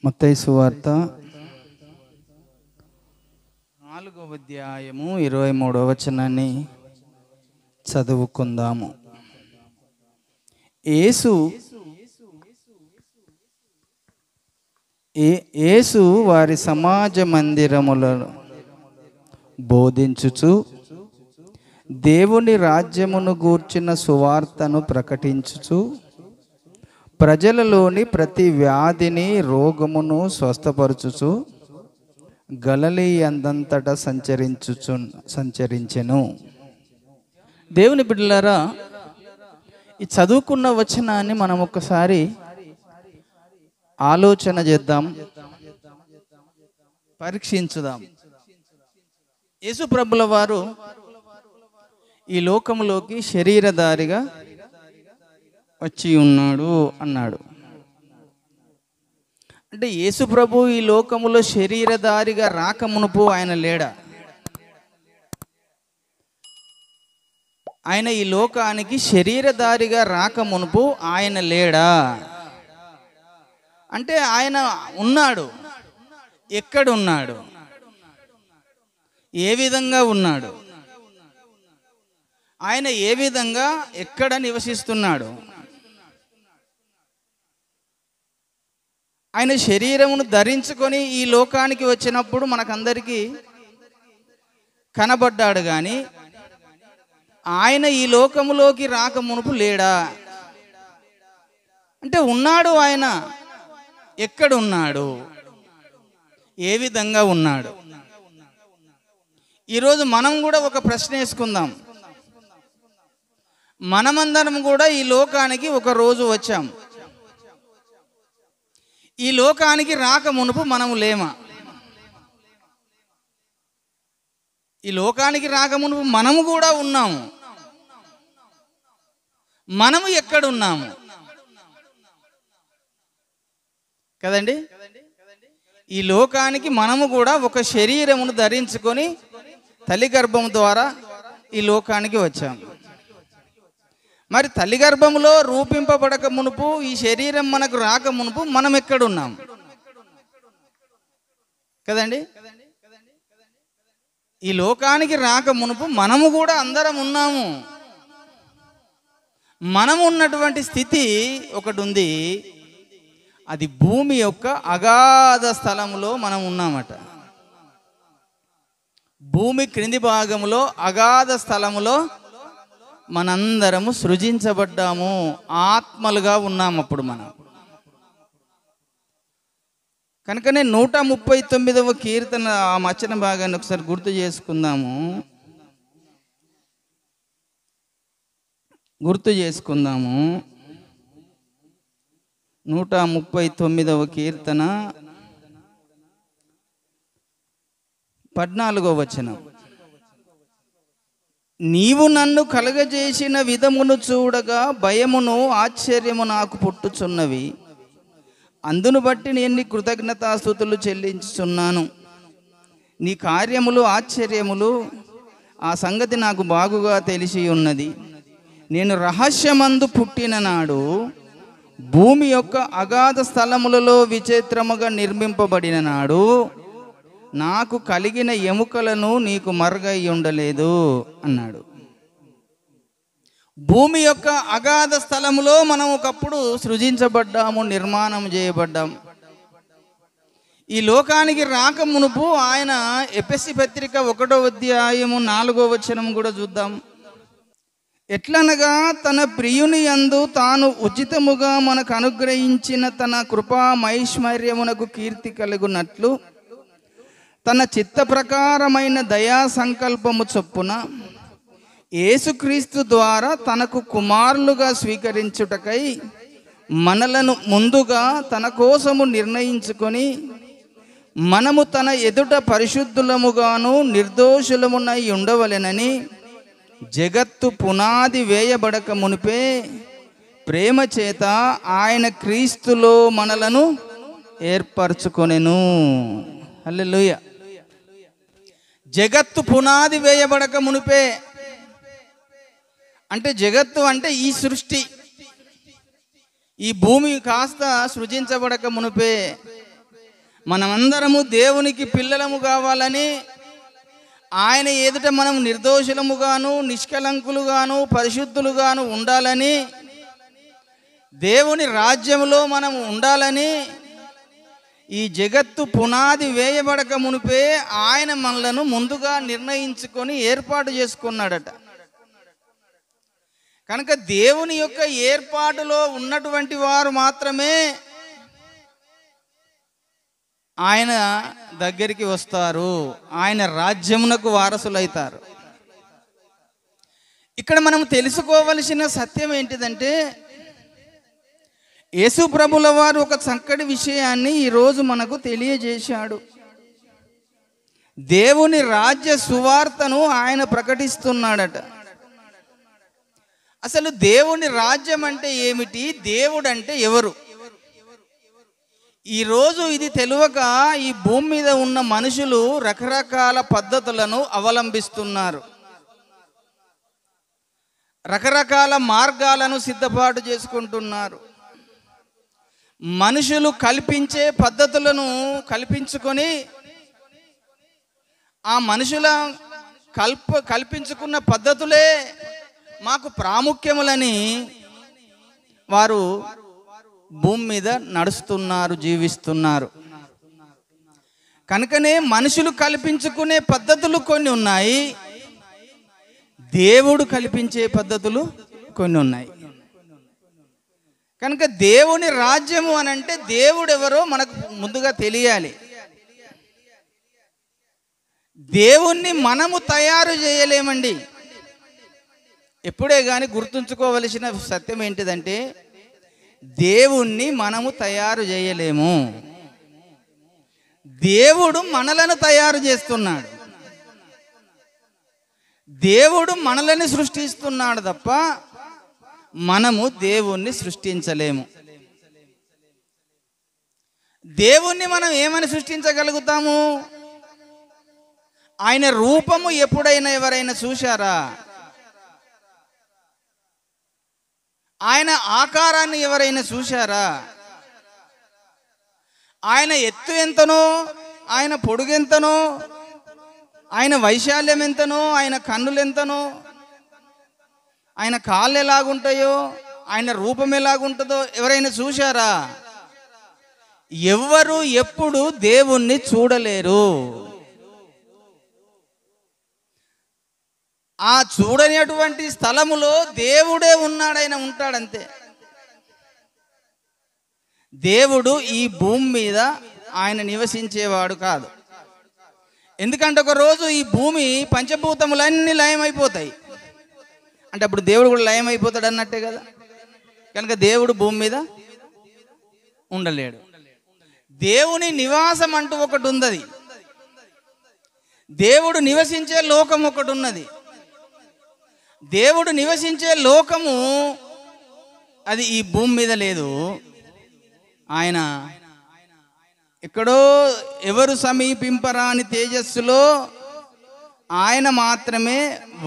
మత్తయి సువార్త 4వ అధ్యాయము 23వ వచనాన్ని చదువుకుందాము. యేసు వారి సమాజ మందిరములలో బోధించుచు దేవుని రాజ్యమును గూర్చిన సువార్తను ప్రకటించుచు ప్రజలలోని ప్రతి వ్యాధిని రోగమును స్వస్థపరచుచు గలిలయ అందంతటా సంచరించెను. దేవుని బిడ్డలారా, ఈ చదువుకున్న వచనాన్ని మనం ఒక్కసారి ఆలోచన చేద్దాం, పరీక్షించుదాం. యేసు ప్రభుల వారు ఈ లోకములోకి శరీరధారిగా వచ్చి ఉన్నాడు అన్నాడు. అంటే యేసు ప్రభు ఈ లోకములో శరీరధారిగా రాకమునుపు ఆయన లేడా? ఆయన ఈ లోకానికి శరీరధారిగా రాకమునుపు ఆయన లేడా? అంటే ఆయన ఉన్నాడు. ఎక్కడున్నాడు? ఏ విధంగా ఉన్నాడు? ఆయన ఏ విధంగా ఎక్కడ నివసిస్తున్నాడు? ఆయన శరీరమును ధరించుకొని ఈ లోకానికి వచ్చినప్పుడు మనకందరికీ కనబడ్డాడు, కానీ ఆయన ఈ లోకములోకి రాక మునుపు లేడా? అంటే ఉన్నాడు. ఆయన ఎక్కడున్నాడు? ఏ విధంగా ఉన్నాడు? ఈరోజు మనం కూడా ఒక ప్రశ్న వేసుకుందాం. మనమందరం కూడా ఈ లోకానికి ఒక రోజు వచ్చాం. ఈ లోకానికి రాక మునుపు మనము లేమా? ఈ లోకానికి రాక మునుపు మనము కూడా ఉన్నాము. మనము ఎక్కడున్నాము కదండి? ఈ లోకానికి మనము కూడా ఒక శరీరమును ధరించుకొని తల్లి గర్భం ద్వారా ఈ లోకానికి వచ్చాము. మరి తల్లి గర్భములో రూపింపబడక మునుపు, ఈ శరీరం మనకు రాక మునుపు మనం ఎక్కడున్నాం కదండి? ఈ లోకానికి రాక మునుపు మనము కూడా అందరం ఉన్నాము. మనము ఉన్నటువంటి స్థితి ఒకటి ఉంది. అది భూమి యొక్క అగాధ స్థలములో మనం ఉన్నామట. భూమి క్రింది భాగములో అగాధ స్థలములో మనందరము సృజించబడ్డాము. ఆత్మలుగా ఉన్నాము అప్పుడు మనం. కనుకనే 139వ కీర్తన ఆ వచన భాగాన్ని ఒకసారి గుర్తు చేసుకుందాము. 139వ కీర్తన 14వ వచనం. నీవు నన్ను కలగజేసిన విధమును చూడగా భయమును ఆశ్చర్యము నాకు పుట్టుచున్నవి. అందును బట్టి నేను నీ కృతజ్ఞతాస్తుతులు చెల్లించుచున్నాను. నీ కార్యములు ఆశ్చర్యములు, ఆ సంగతి నాకు బాగుగా తెలిసి ఉన్నది. నేను రహస్యమందు పుట్టిన నాడు భూమి యొక్క అగాధ స్థలములలో విచిత్రముగా నిర్మింపబడిన నాడు నాకు కలిగిన ఎముకలను నీకు మరుగై ఉండలేదు అన్నాడు. భూమి యొక్క అగాధ స్థలములో మనం ఒకప్పుడు సృజించబడ్డాము, నిర్మాణం చేయబడ్డాం. ఈ లోకానికి రాక మునుపు ఆయన ఎఫెసీ పత్రిక 1వ అధ్యాయము 4వ వచనం కూడా చూద్దాం. ఎట్లనగా తన ప్రియుని యందు తాను ఉచితముగా మనకు అనుగ్రహించిన తన కృపా మైశ్వర్యమునకు కీర్తి కలుగునట్లు తన చిత్త ప్రకారమైన దయా సంకల్పము చొప్పున యేసుక్రీస్తు ద్వారా తనకు కుమారులుగా స్వీకరించుటకై మనలను ముందుగా తన కోసము నిర్ణయించుకొని మనము తన ఎదుట పరిశుద్ధులముగాను నిర్దోషులమునై ఉండవలెనని జగత్తు పునాది వేయబడక మునిపే ప్రేమ చేత ఆయన క్రీస్తులో మనలను ఏర్పరచుకొనెను. హల్లెలూయా. జగత్తు పునాది వేయబడక మునిపే అంటే జగత్తు అంటే ఈ సృష్టి, ఈ భూమి కాస్త సృజించబడక మునిపే మనమందరము దేవునికి పిల్లలము కావాలని, ఆయన ఎదుట మనం నిర్దోషులముగాను నిష్కలంకులుగాను పరిశుద్ధులుగాను ఉండాలని, దేవుని రాజ్యంలో మనం ఉండాలని, ఈ జగత్తు పునాది వేయబడక మునిపే ఆయన మనలను ముందుగా నిర్ణయించుకొని ఏర్పాటు చేసుకున్నాడట. కనుక దేవుని యొక్క ఏర్పాటులో ఉన్నటువంటి వారు మాత్రమే ఆయన దగ్గరికి వస్తారు, ఆయన రాజ్యమునకు వారసులైతారు. ఇక్కడ మనం తెలుసుకోవలసిన సత్యం ఏంటిదంటే, యేసు ప్రభుల వారు ఒక చక్కటి విషయాన్ని ఈరోజు మనకు తెలియజేశాడు. దేవుని రాజ్య సువార్తను ఆయన ప్రకటిస్తున్నాడట. అసలు దేవుని రాజ్యం అంటే ఏమిటి, దేవుడు అంటే ఎవరు? ఈరోజు ఇది తెలియక ఈ భూమి మీద ఉన్న మనుషులు రకరకాల పద్ధతులను అవలంబిస్తున్నారు, రకరకాల మార్గాలను సిద్ధపాటు చేసుకుంటున్నారు. మనుషులు కల్పించే పద్ధతులను కల్పించుకొని ఆ మనుషుల కల్పించుకున్న పద్ధతులే మాకు ప్రాముఖ్యములని వారు భూమి మీద నడుస్తున్నారు, జీవిస్తున్నారు. కనుకనే మనుషులు కల్పించుకునే పద్ధతులు కొన్ని ఉన్నాయి, దేవుడు కల్పించే పద్ధతులు కొన్ని ఉన్నాయి. కనుక దేవుని రాజ్యము అని అంటే దేవుడు ఎవరో మనకు ముందుగా తెలియాలి. దేవుణ్ణి మనము తయారు చేయలేమండి. ఎప్పుడే కానీ గుర్తుంచుకోవలసిన సత్యం ఏంటిదంటే, దేవుణ్ణి మనము తయారు చేయలేము, దేవుడు మనలను తయారు చేస్తున్నాడు. దేవుడు మనల్ని సృష్టిస్తున్నాడు తప్ప మనము దేవుణ్ణి సృష్టించలేము. దేవుణ్ణి మనం ఏమని సృష్టించగలుగుతాము? ఆయన రూపము ఎప్పుడైనా ఎవరైనా చూశారా? ఆయన ఆకారాన్ని ఎవరైనా చూశారా? ఆయన ఎత్తు ఎంతనో, ఆయన పొడుగెంతనో, ఆయన వైశాల్యం ఎంతనో, ఆయన కన్నులు ఎంతనో, ఆయన కాళ్ళు ఎలాగుంటాయో, ఆయన రూపం ఎలాగుంటుందో ఎవరైనా చూశారా? ఎవ్వరు ఎప్పుడు దేవుణ్ణి చూడలేరు. ఆ చూడనేటువంటి స్థలములో దేవుడే ఉన్నాడు, ఆయన ఉంటాడంతే. దేవుడు ఈ భూమి మీద ఆయన నివసించేవాడు కాదు. ఎందుకంటే ఒక రోజు ఈ భూమి పంచభూతములన్నీ లయమైపోతాయి. అంటే అప్పుడు దేవుడు కూడా లయమైపోతాడు అన్నట్టే కదా. కనుక దేవుడు భూమి మీద ఉండలేడు. దేవుని నివాసం అంటూ ఒకటి ఉన్నది, దేవుడు నివసించే లోకం ఒకటి ఉన్నది. దేవుడు నివసించే లోకము అది ఈ భూమి మీద లేదు. ఆయన ఎక్కడో ఎవరు సమీపింపరాని తేజస్సులో ఆయన మాత్రమే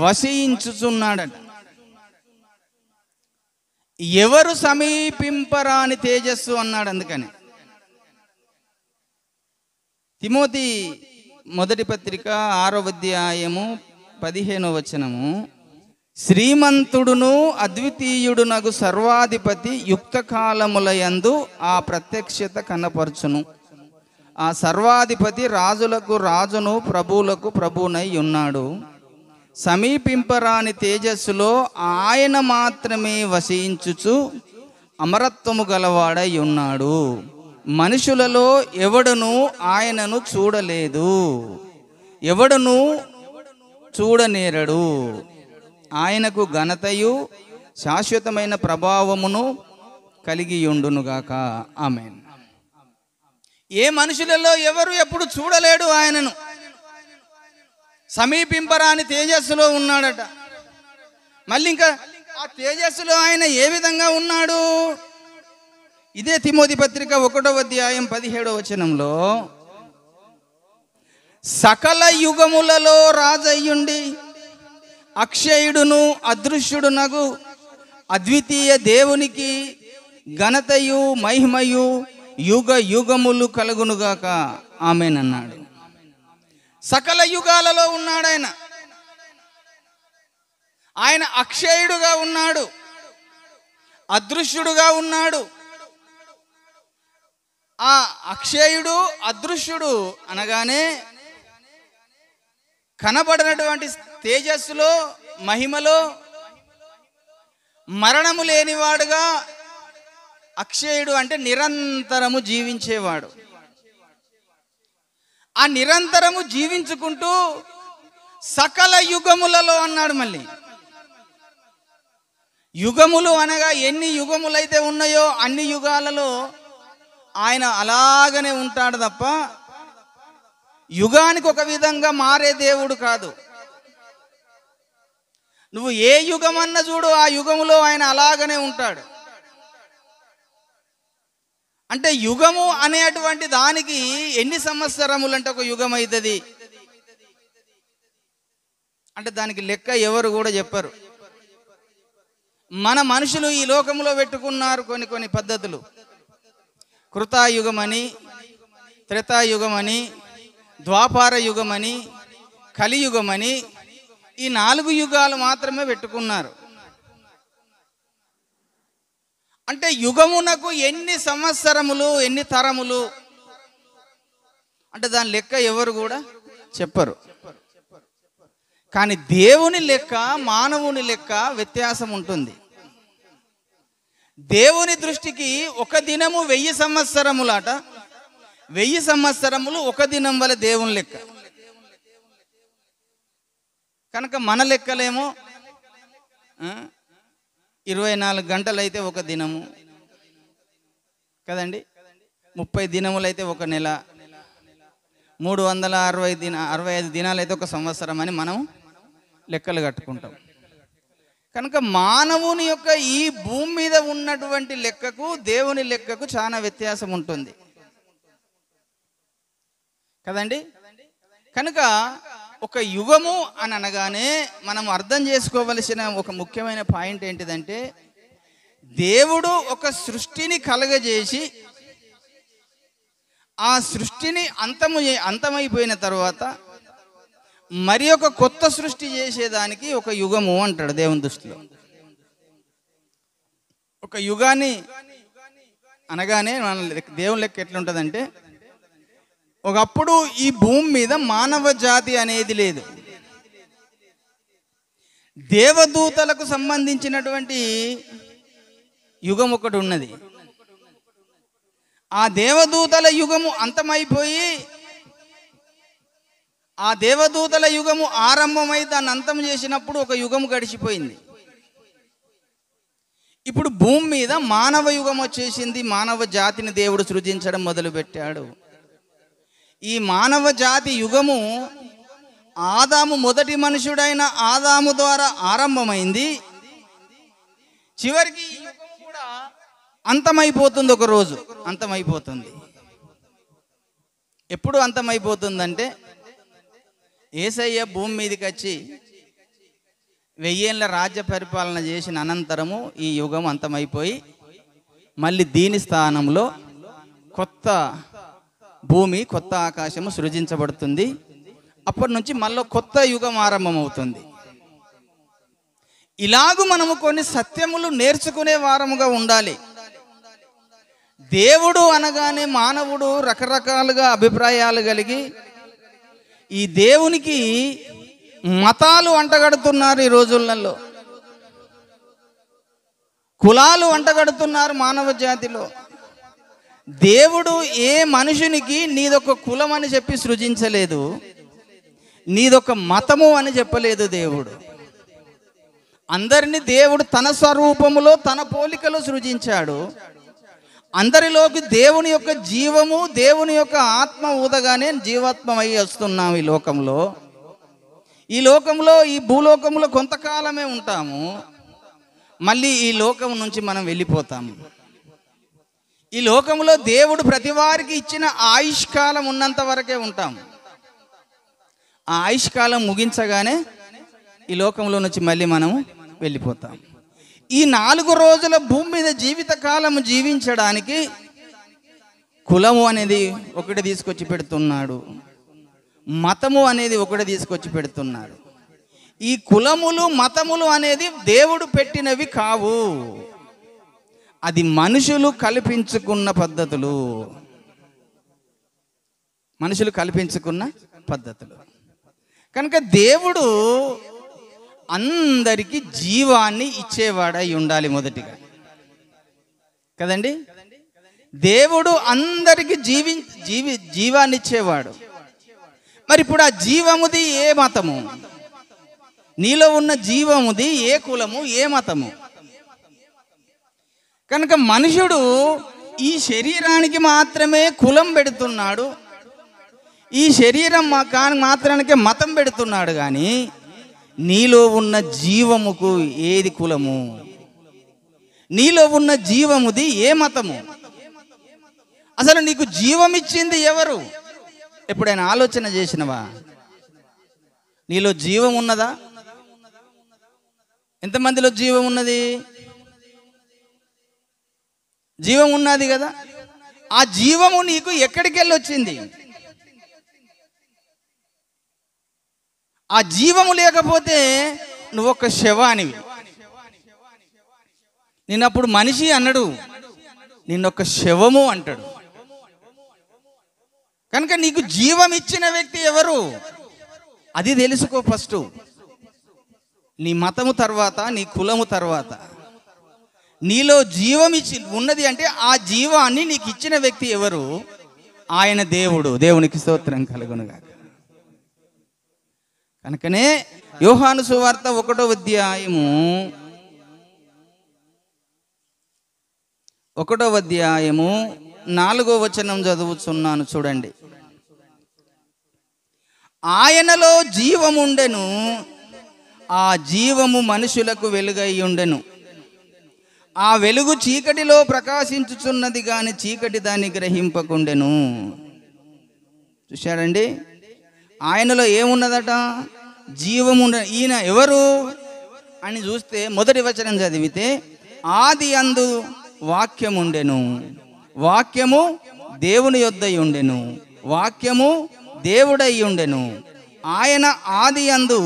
వసించుచున్నాడట. ఎవరు సమీపింపరాని తేజస్సు అన్నాడు. అందుకని తిమోతి మొదటి పత్రిక 6వ అధ్యాయము 15వ వచనము, శ్రీమంతుడును అద్వితీయుడునగు సర్వాధిపతి యుక్త కాలములయందు ఆ ప్రత్యక్షత కనపరచును. ఆ సర్వాధిపతి రాజులకు రాజును ప్రభువులకు ప్రభువునై ఉన్నాడు. సమీపింపరాని తేజస్సులో ఆయన మాత్రమే వసించుచు అమరత్వము గలవాడై ఉన్నాడు. మనుషులలో ఎవడును ఆయనను చూడలేదు, ఎవడును చూడనేరడు. ఆయనకు ఘనతయు శాశ్వతమైన ప్రభావమును కలిగి ఉండునుగాక. ఆమేన్. ఏ మనుషులలో ఎవరు ఎప్పుడు చూడలేడు ఆయనను. సమీపింపరాని తేజస్సులో ఉన్నాడట. మళ్ళీ ఇంకా ఆ తేజస్సులో ఆయన ఏ విధంగా ఉన్నాడు? ఇదే తిమోతి పత్రిక 1వ అధ్యాయం 17వ వచనంలో, సకల యుగములలో రాజయ్యుండి అక్షయుడును అదృశ్యుడునగు అద్వితీయ దేవునికి ఘనతయు మహిమయు యుగ యుగములు కలుగునుగాక ఆమేన్ అన్నాడు. సకల యుగాలలో ఉన్నాడు ఆయన. ఆయన అక్షయుడుగా ఉన్నాడు, అదృశ్యుడుగా ఉన్నాడు. ఆ అక్షయుడు అదృశ్యుడు అనగానే కనబడినటువంటి తేజస్సులో, మహిమలో మరణము లేనివాడుగా అక్షయుడు అంటే నిరంతరము జీవించేవాడు. ఆ నిరంతరము జీవించుకుంటూ సకల యుగములలో అన్నాడు. మళ్ళీ యుగములు అనగా ఎన్ని యుగములైతే ఉన్నాయో అన్ని యుగాలలో ఆయన అలాగనే ఉంటాడు తప్ప యుగానికి ఒక విధంగా మారే దేవుడు కాదు. నువ్వు ఏ యుగమన్నా చూడు, ఆ యుగములో ఆయన అలాగనే ఉంటాడు. అంటే యుగము అనేటువంటి దానికి ఎన్ని సంవత్సరములు అంటే ఒక యుగం అవుతుంది అంటే దానికి లెక్క ఎవరు కూడా చెప్పరు. మన మనుషులు ఈ లోకంలో పెట్టుకున్నారు కొన్ని పద్ధతులు. కృతాయుగమని, త్రేతాయుగమని, ద్వాపార యుగమని, కలియుగమని ఈ 4 యుగాలు మాత్రమే పెట్టుకున్నారు. అంటే యుగమునకు ఎన్ని సంవత్సరములు, ఎన్ని తరములు అంటే దాని లెక్క ఎవరు కూడా చెప్పరు. కానీ దేవుని లెక్క, మానవుని లెక్క వ్యత్యాసం ఉంటుంది. దేవుని దృష్టికి ఒక దినము 1000 సంవత్సరములాట. 1000 సంవత్సరములు ఒక దినం వల్ల దేవుని లెక్క. కనుక మన లెక్కలేమో 24 గంటలు అయితే ఒక దినము కదండి, 30 దినములైతే ఒక నెల, 365 దినాలు అయితే ఒక సంవత్సరం అని మనం లెక్కలు కట్టుకుంటాం. కనుక మానవుని యొక్క ఈ భూమి మీద ఉన్నటువంటి లెక్కకు దేవుని లెక్కకు చాలా వ్యత్యాసం ఉంటుంది కదండి. కనుక ఒక యుగము అని అనగానే మనం అర్థం చేసుకోవలసిన ఒక ముఖ్యమైన పాయింట్ ఏంటిదంటే, దేవుడు ఒక సృష్టిని కలగజేసి ఆ సృష్టిని అంతమైపోయిన తర్వాత మరి ఒక కొత్త సృష్టి చేసేదానికి ఒక యుగము అంటాడు దేవుని దృష్టిలో. ఒక యుగాన్ని అనగానే మన దేవుని లెక్క ఎట్లుంటుందంటే, ఒకప్పుడు ఈ భూమి మీద మానవ జాతి అనేది లేదు. దేవదూతలకు సంబంధించినటువంటి యుగం ఒకటి ఉన్నది. ఆ దేవదూతల యుగము అంతమైపోయి ఆ దేవదూతల యుగము ఆరంభమై దాన్ని అంతం చేసినప్పుడు ఒక యుగము గడిచిపోయింది. ఇప్పుడు భూమి మీద మానవ యుగం వచ్చేసింది. మానవ జాతిని దేవుడు సృజించడం మొదలుపెట్టాడు. ఈ మానవ జాతి యుగము ఆదాము, మొదటి మనుషుడైన ఆదాము ద్వారా ఆరంభమైంది. చివరికి ఈ యుగం కూడా అంతమైపోతుంది. ఒక రోజు అంతమైపోతుంది. ఎప్పుడు అంతమైపోతుందంటే, యేసయ్య భూమి మీదకి వచ్చి 1000 ఏళ్ల రాజ్య పరిపాలన చేసిన అనంతరము ఈ యుగం అంతమైపోయి మళ్ళీ దీని స్థానంలో కొత్త భూమి, కొత్త ఆకాశము సృజించబడుతుంది. అప్పటి నుంచి మళ్ళీ కొత్త యుగం ఆరంభమవుతుంది. ఇలాగూ మనము కొన్ని సత్యములు నేర్చుకునే వారముగా ఉండాలి. దేవుడు అనగానే మానవుడు రకరకాలుగా అభిప్రాయాలు కలిగి ఈ దేవునికి మతాలు అంటగడుతున్నారు. ఈ రోజులలో కులాలు అంటగడుతున్నారు మానవ జాతిలో. దేవుడు ఏ మనుషునికి నీదొక కులం అని చెప్పి సృజించలేదు, నీదొక మతము అని చెప్పలేదు. దేవుడు అందరినీ దేవుడు తన స్వరూపములో తన పోలికలో సృజించాడు. అందరిలోకి దేవుని యొక్క జీవము, దేవుని యొక్క ఆత్మ ఊదగానే జీవాత్మమై వస్తున్నాం ఈ లోకంలో. ఈ లోకంలో, ఈ భూలోకంలో కొంతకాలమే ఉంటాము. మళ్ళీ ఈ లోకం నుంచి మనం వెళ్ళిపోతాము. ఈ లోకంలో దేవుడు ప్రతి వారికి ఇచ్చిన ఆయుష్కాలం ఉన్నంత వరకే ఉంటాం. ఆ ఆయుష్కాలం ముగించగానే ఈ లోకంలో నుంచి మళ్ళీ మనము వెళ్ళిపోతాం. ఈ 4 రోజుల భూమి మీద జీవితకాలం జీవించడానికి కులము అనేది ఒకటి తీసుకొచ్చి పెడుతున్నాడు, మతము అనేది ఒకటి తీసుకొచ్చి పెడుతున్నాడు. ఈ కులములు మతములు అనేది దేవుడు పెట్టినవి కావు, అది మనుషులు కల్పించుకున్న పద్ధతులు, మనుషులు కల్పించుకున్న పద్ధతులు. కనుక దేవుడు అందరికీ జీవాన్ని ఇచ్చేవాడై ఉండాలి మొదటిగా కదండి. దేవుడు అందరికీ జీవాన్ని ఇచ్చేవాడు. మరి ఇప్పుడు ఆ జీవముది ఏ మతము? నీలో ఉన్న జీవముది ఏ కులము, ఏ మతము? కనుక మనుషుడు ఈ శరీరానికి మాత్రమే కులం పెడుతున్నాడు, ఈ శరీరం మాత్రానికే మతం పెడుతున్నాడు. కానీ నీలో ఉన్న జీవముకు ఏది కులము? నీలో ఉన్న జీవముది ఏ మతము? అసలు నీకు జీవం ఇచ్చింది ఎవరు? ఎప్పుడైనా ఆలోచన చేసినవా? నీలో జీవం ఉన్నదా? ఎంతమందిలో జీవం ఉన్నది? జీవం ఉన్నది కదా. ఆ జీవము నీకు ఎక్కడికి వెళ్ళి వచ్చింది? ఆ జీవము లేకపోతే నువ్వు ఒక శవానివి. నిన్నప్పుడు మనిషి అన్నాడు, నిన్నొక శవము అంటాడు. కనుక నీకు జీవం ఇచ్చిన వ్యక్తి ఎవరు? అది తెలుసుకో ఫస్ట్. నీ మతము తర్వాత, నీ కులము తర్వాత, నీలో జీవం ఇచ్చి ఉన్నది అంటే ఆ జీవాన్ని నీకు ఇచ్చిన వ్యక్తి ఎవరు? ఆయన దేవుడు. దేవునికి స్తోత్రం కలుగునుగాక. కనుకనే యోహాను సువార్త 1వ అధ్యాయము 4వ వచనం చదువుతున్నాను, చూడండి. ఆయనలో జీవముండెను, ఆ జీవము మనుషులకు వెలుగై ఉండెను. ఆ వెలుగు చీకటిలో ప్రకాశించుచున్నది గాని చీకటి దాన్ని గ్రహింపకుండెను. చూశారండి, ఆయనలో ఏమున్నదట? జీవముండ. ఈయన ఎవరు అని చూస్తే మొదటి వచనం చదివితే, ఆది అందు వాక్యముండెను, వాక్యము దేవుని యొద్దై ఉండెను, వాక్యము దేవుడై ఉండెను, ఆయన ఆది అందు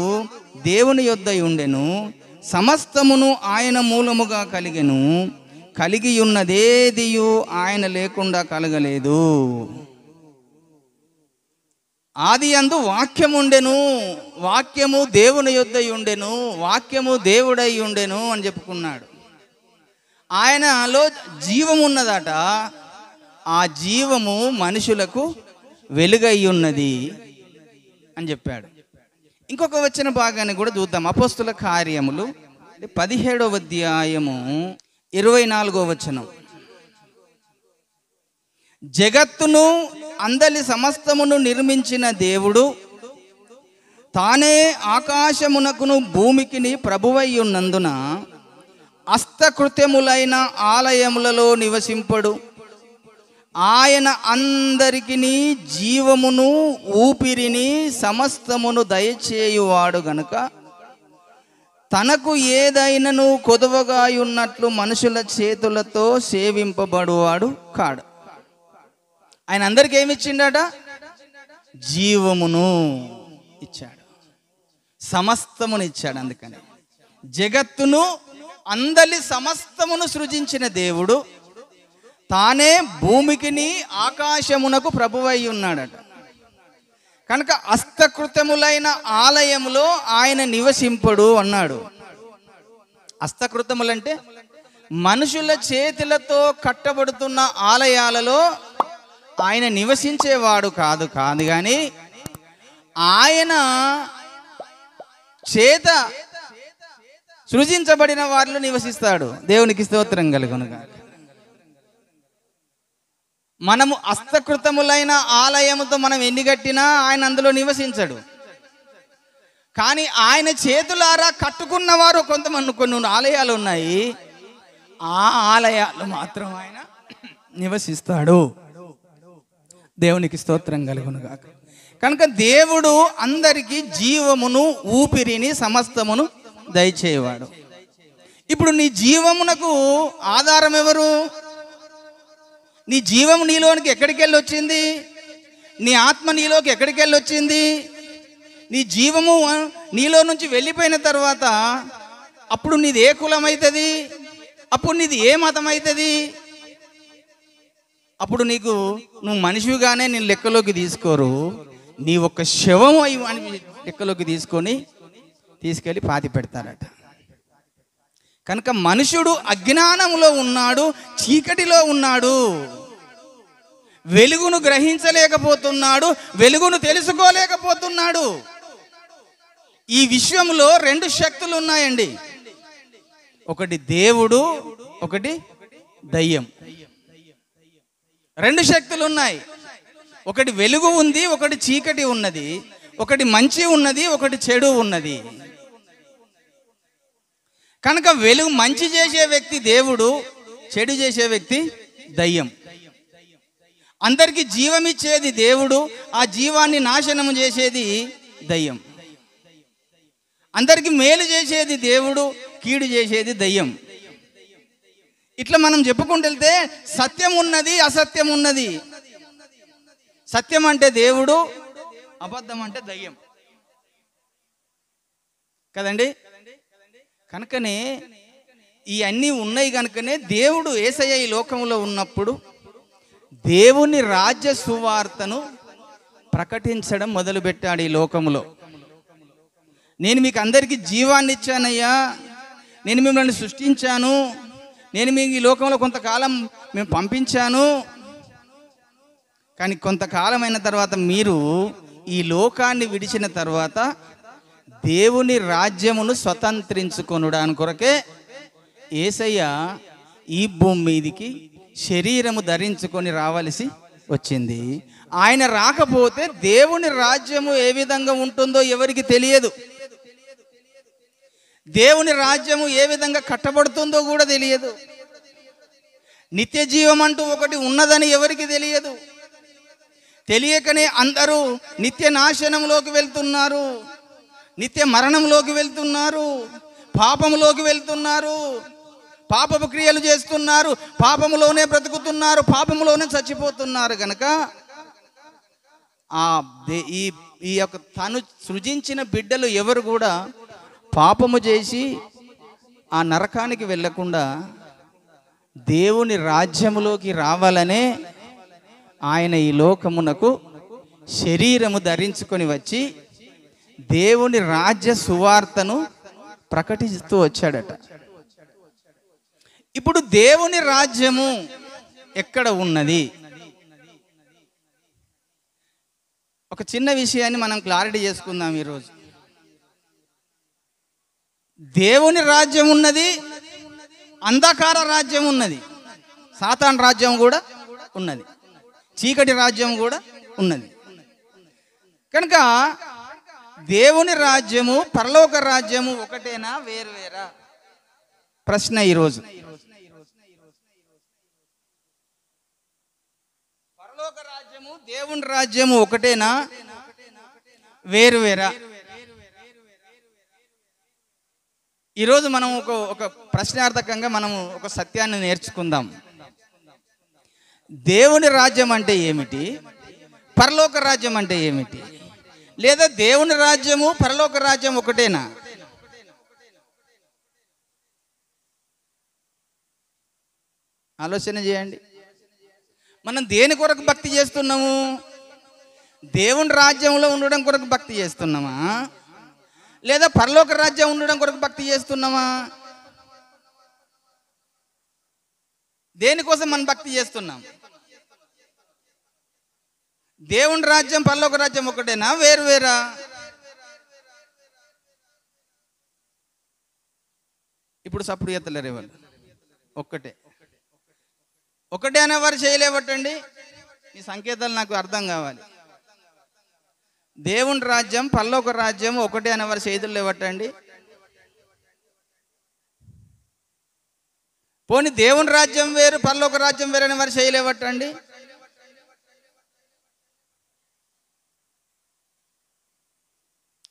దేవుని యొద్దై ఉండెను, సమస్తమును ఆయన మూలముగా కలిగెను, కలిగి ఉన్నదేదియు ఆయన లేకుండా కలగలేదు. ఆది యందు వాక్యము ఉండెను, వాక్యము దేవుని యొద్దై ఉండెను, వాక్యము దేవుడై ఉండెను అని చెప్పుకున్నాడు. ఆయనలో జీవం ఉన్నదట, ఆ జీవము మనుషులకు వెలుగై ఉన్నది అని చెప్పాడు. ఇంకొక వచ్చిన భాగాన్ని కూడా చూద్దాం. అపోస్తుల కార్యములు 17వ అధ్యాయము 24వ వచనం. జగత్తును అందలి సమస్తమును నిర్మించిన దేవుడు తానే ఆకాశమునకును భూమికిని ప్రభువై ఉన్నందున హస్తకృత్యములైన ఆలయములలో నివసింపడు. ఆయన అందరికీ జీవమును ఊపిరిని సమస్తమును దయచేయువాడు గనుక తనకు ఏదైనను కొదువగా ఉన్నట్లు మనుషుల చేతులతో సేవింపబడువాడు కాడు. ఆయన అందరికి ఏమి ఇచ్చిండట? జీవమును ఇచ్చాడు, సమస్తమును ఇచ్చాడు. అందుకని జగత్తును అందలి సమస్తమును సృజించిన దేవుడు తానే భూమికిని ఆకాశమునకు ప్రభువై ఉన్నాడట. కనుక హస్తకృతములైన ఆలయములో ఆయన నివసింపడు అన్నాడు. హస్తకృతములంటే మనుషుల చేతులతో కట్టబడుతున్న ఆలయాలలో ఆయన నివసించేవాడు కాదు కానీ ఆయన చేత సృజించబడిన వారిలో నివసిస్తాడు. దేవునికి స్తోత్రం కలుగునుగాక. మనము హస్తకృతములైన ఆలయముతో మనం ఎన్ని కట్టినా ఆయన అందులో నివసించడు. కానీ ఆయన చేతులారా కట్టుకున్న వారు కొన్ని ఆలయాలు ఉన్నాయి, ఆ ఆలయాలు మాత్రం ఆయన నివసిస్తాడు. దేవునికి స్తోత్రం కలుగునుగాక. కనుక దేవుడు అందరికీ జీవమును ఊపిరిని సమస్తమును దయచేవాడు. ఇప్పుడు నీ జీవమునకు ఆధారం ఎవరు? నీ జీవం నీలోనికి ఎక్కడికి వెళ్ళి వచ్చింది? నీ ఆత్మ నీలోకి ఎక్కడికి వెళ్ళి వచ్చింది? నీ జీవము నీలో నుంచి వెళ్ళిపోయిన తర్వాత అప్పుడు నీది ఏ కులం అవుతుంది? అప్పుడు నీది ఏ మతం అవుతుంది? అప్పుడు నువ్వు మనిషిగానే నేను లెక్కలోకి తీసుకోరు, నీ ఒక్క శవం అని లెక్కలోకి తీసుకెళ్ళి పాతి పెడతారట. కనుక మనుషుడు అజ్ఞానంలో ఉన్నాడు, చీకటిలో ఉన్నాడు, వెలుగును గ్రహించలేకపోతున్నాడు, వెలుగును తెలుసుకోలేకపోతున్నాడు. ఈ విశ్వంలో రెండు శక్తులు ఉన్నాయండి, ఒకటి దేవుడు, ఒకటి దయ్యం. రెండు శక్తులు ఉన్నాయి. ఒకటి వెలుగు ఉంది, ఒకటి చీకటి ఉన్నది, ఒకటి మంచి ఉన్నది, ఒకటి చెడు ఉన్నది. కనుక వెలుగు మంచి చేసే వ్యక్తి దేవుడు, చెడు చేసే వ్యక్తి దయ్యం. అందరికీ జీవం ఇచ్చేది దేవుడు, ఆ జీవాన్ని నాశనం చేసేది దయ్యం. అందరికీ మేలు చేసేది దేవుడు, కీడు చేసేది దయ్యం. ఇట్లా మనం చెప్పుకుంటూ వెళ్తే సత్యం ఉన్నది, అసత్యం ఉన్నది. సత్యం అంటే దేవుడు, అబద్ధం అంటే దయ్యం కదండి. కనుకనే ఇవన్నీ ఉన్నాయి. కనుకనే దేవుడు యేసయ్య ఈ లోకంలో ఉన్నప్పుడు దేవుని రాజ్య సువార్తను ప్రకటించడం మొదలుపెట్టాడు ఈ లోకంలో. నేను మీకు అందరికీ జీవాన్ని ఇచ్చానయ్యా, నేను మిమ్మల్ని సృష్టించాను, నేను మీకు ఈ లోకంలో కొంతకాలం మేము పంపించాను, కానీ కొంతకాలం అయిన తర్వాత మీరు ఈ లోకాన్ని విడిచిన తర్వాత దేవుని రాజ్యమును స్వతంత్రించుకొనడానికి కొరకే యేసయ్య ఈ భూమి మీదికి శరీరము ధరించుకొని రావలసి వచ్చింది. ఆయన రాకపోతే దేవుని రాజ్యము ఏ విధంగా ఉంటుందో ఎవరికి తెలియదు. దేవుని రాజ్యము ఏ విధంగా కట్టబడుతుందో కూడా తెలియదు. నిత్య జీవం అంటూ ఒకటి ఉన్నదని ఎవరికి తెలియదు. తెలియకనే అందరూ నిత్య నాశనంలోకి వెళ్తున్నారు, నిత్య మరణంలోకి వెళ్తున్నారు, పాపములోకి వెళ్తున్నారు, పాపపు క్రియలు చేస్తున్నారు, పాపములోనే బ్రతుకుతున్నారు, పాపములోనే చచ్చిపోతున్నారు. కనుక ఈ యొక్క తను సృజించిన బిడ్డలు ఎవరు కూడా పాపము చేసి ఆ నరకానికి వెళ్ళకుండా దేవుని రాజ్యములోకి రావాలనే ఆయన ఈ లోకమునకు శరీరము ధరించుకొని వచ్చి దేవుని రాజ్య సువార్తను ప్రకటిస్తూ వచ్చాడట. ఇప్పుడు దేవుని రాజ్యము ఎక్కడ ఉన్నది? ఒక చిన్న విషయాన్ని మనం క్లారిటీ చేసుకుందాం ఈరోజు. దేవుని రాజ్యం ఉన్నది, అంధకార రాజ్యం ఉన్నది, సాతాన్ రాజ్యం కూడా ఉన్నది, చీకటి రాజ్యం కూడా ఉన్నది. కనుక దేవుని రాజ్యము పరలోక రాజ్యము ఒకటేనా, వేరువేరా? ప్రశ్న ఈరోజు. పరలోక రాజ్యము దేవుని రాజ్యము ఒకటేనా, వేరువేరా? ఈరోజు మనం ఒక ప్రశ్నార్థకంగా మనము ఒక సత్యాన్ని నేర్చుకుందాం. దేవుని రాజ్యం అంటే ఏమిటి, పరలోక రాజ్యం అంటే ఏమిటి? లేదా దేవుని రాజ్యము పరలోక రాజ్యం ఒకటేనా? ఆలోచన చేయండి. మనం దేని కొరకు భక్తి చేస్తున్నాము? దేవుని రాజ్యంలో ఉండడం కొరకు భక్తి చేస్తున్నామా, లేదా పరలోక రాజ్యం ఉండడం కొరకు భక్తి చేస్తున్నామా? దేనికోసం మనం భక్తి చేస్తున్నాం? దేవుని రాజ్యం పరలోక రాజ్యం ఒకటేనా, వేరువేరా? ఇప్పుడు సప్పుడు ఎత్తలేరు వాళ్ళు. ఒకటే అనేవారు చేయలేవటండి. ఈ సంకేతాలు నాకు అర్థం కావాలి. దేవుని రాజ్యం పరలోక రాజ్యం ఒకటే అనేవారు చేతులు లేవటండి. పోనీ దేవుని రాజ్యం వేరు పరలోక రాజ్యం వేరు అనేవారు చేయలేవటండి.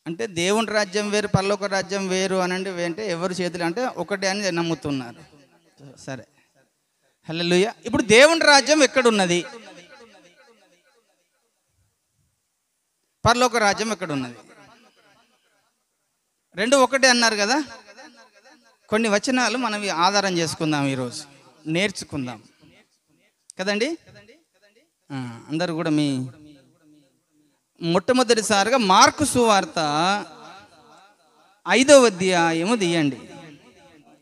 అంటే దేవుని రాజ్యం వేరు పరలోక రాజ్యం వేరు అని అంటే ఎవరు చేతులు అంటే ఒకటే అని నమ్ముతున్నారు. సరే, హల్లెలూయా. ఇప్పుడు దేవుని రాజ్యం ఎక్కడున్నది? పరలోక రాజ్యం ఎక్కడున్నది? రెండు ఒకటే అన్నారు కదా. కొన్ని వచనాలు మనం ఆధారం చేసుకుందాం, ఈరోజు నేర్చుకుందాం కదండి. అందరూ కూడా మీ మొట్టమొదటిసారిగా మార్కు సువార్త 5వ అధ్యాయము తీయండి,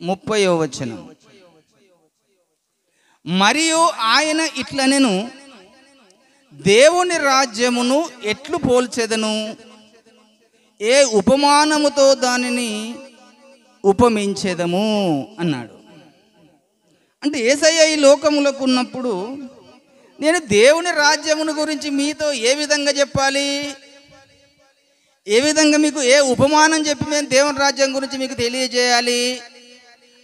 30వ వచనం. మరియు ఆయన ఇట్లనెను, దేవుని రాజ్యమును ఎట్లు పోల్చెదను, ఏ ఉపమానముతో దానిని ఉపమించెదము అన్నాడు. అంటే యేసయ్య ఈ లోకములకు ఉన్నప్పుడు నేను దేవుని రాజ్యమును గురించి మీతో ఏ విధంగా చెప్పాలి, ఏ విధంగా మీకు ఏ ఉపమానం చెప్పి మేము దేవుని రాజ్యం గురించి మీకు తెలియజేయాలి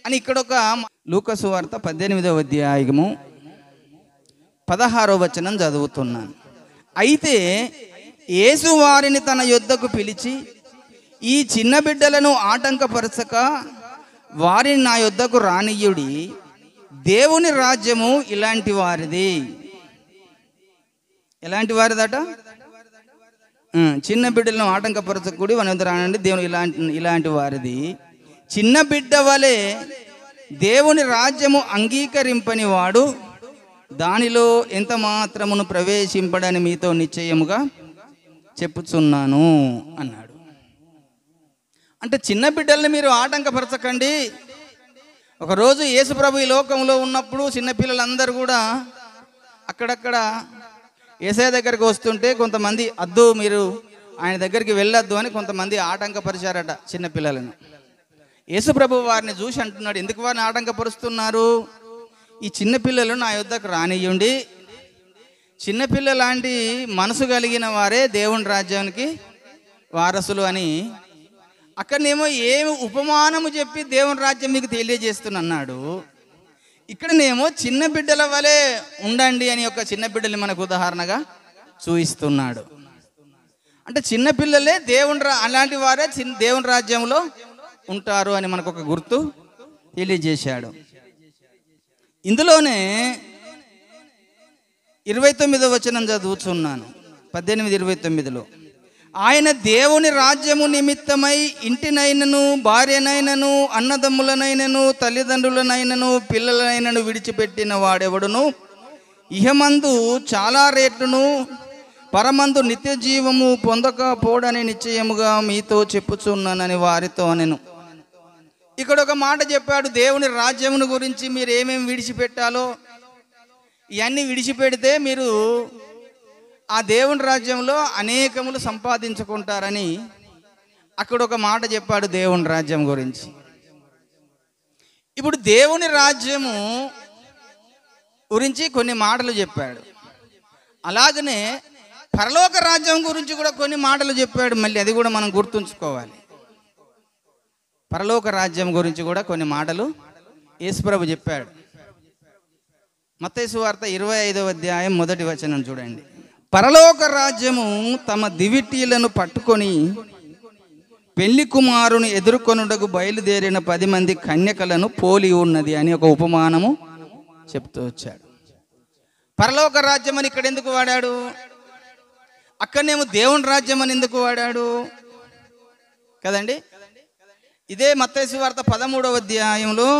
అని ఇక్కడ ఒక లూకా సువార్త 18వ అధ్యాయము 16వ వచనం చదువుతున్నాను. అయితే యేసు వారిని తన యొద్దకు పిలిచి, ఈ చిన్న బిడ్డలను ఆటంకపరచక వారిని నా యొద్దకు రానియ్యుడి, దేవుని రాజ్యము ఇలాంటి వారిది. ఎలాంటి వారిదట? చిన్న బిడ్డలను ఆటంకపరచకూడి వాని యొద్ద రానండి, దేవుని ఇలాంటి వారిది. చిన్న బిడ్డ వలె దేవుని రాజ్యము అంగీకరింపని వాడు దానిలో ఎంత మాత్రమును ప్రవేశింపడని మీతో నిశ్చయముగా చెప్పుచున్నాను అన్నాడు. అంటే చిన్న బిడ్డల్ని మీరు ఆటంకపరచకండి. ఒకరోజు యేసుప్రభు ఈ లోకంలో ఉన్నప్పుడు చిన్నపిల్లలందరూ కూడా అక్కడక్కడ యేసయ్య దగ్గరికి వస్తుంటే కొంతమంది అద్దు, మీరు ఆయన దగ్గరికి వెళ్ళొద్దు అని కొంతమంది ఆటంకపరిచారట చిన్నపిల్లలను. యేసుప్రభు వారిని చూసి అంటున్నాడు, ఎందుకు వారిని ఆటంకపరుస్తున్నారు? ఈ చిన్నపిల్లలు నా యొద్దకు రానియ్యండి. చిన్నపిల్ల లాంటి మనసు కలిగిన వారే దేవుని రాజ్యానికి వారసులు అని అక్కడనేమో ఏమి ఉపమానము చెప్పి దేవుని రాజ్యం మీకు తెలియజేస్తున్నాడు. ఇక్కడనేమో చిన్న బిడ్డల వలె ఉండండి అని ఒక చిన్న బిడ్డల్ని మనకు ఉదాహరణగా చూపిస్తున్నాడు. అంటే చిన్నపిల్లలే అలాంటి వారే దేవుని రాజ్యంలో ఉంటారు అని మనకు ఒక గుర్తు తెలియజేశాడు. ఇందులోనే 29వ వచనం చదువుతున్నాను, 18:29లో. ఆయన దేవుని రాజ్యము నిమిత్తమై ఇంటినైనను, భార్యనైనను, అన్నదమ్ములనైనను, తల్లిదండ్రులనైనను, పిల్లలనైనను విడిచిపెట్టిన వాడెవడును ఇహమందు చాలా రేట్లను, పరమందు నిత్య జీవము పొందకపోడని నిశ్చయముగా మీతో చెప్పుచున్నానని వారితో అనెను. ఇక్కడ ఒక మాట చెప్పాడు, దేవుని రాజ్యమును గురించి మీరు ఏమేమి విడిచిపెట్టాలో ఇవన్నీ విడిచిపెడితే మీరు ఆ దేవుని రాజ్యంలో అనేకములు సంపాదించుకుంటారని అక్కడ ఒక మాట చెప్పాడు దేవుని రాజ్యం గురించి. ఇప్పుడు దేవుని రాజ్యము గురించి కొన్ని మాటలు చెప్పాడు, అలాగనే పరలోక రాజ్యం గురించి కూడా కొన్ని మాటలు చెప్పాడు. మళ్ళీ అది కూడా మనం గుర్తుంచుకోవాలి. పరలోక రాజ్యం గురించి కూడా కొన్ని మాటలు యేసుప్రభు చెప్పాడు. మత్తయి సువార్త 25వ అధ్యాయం 1వ వచనం చూడండి. పరలోక రాజ్యము తమ దివిటీలను పట్టుకొని పెళ్లి కుమారుని ఎదుర్కొనుటకు బయలుదేరిన 10 మంది కన్యకలను పోలి ఉన్నది అని ఒక ఉపమానము చెప్తూ వచ్చాడు. పరలోక రాజ్యం అని ఇక్కడ ఎందుకు వాడాడు? అక్కడనేమో దేవుని రాజ్యం అని ఎందుకు వాడాడు కదండి? ఇదే మత్తయి సువార్త 13వ అధ్యాయంలో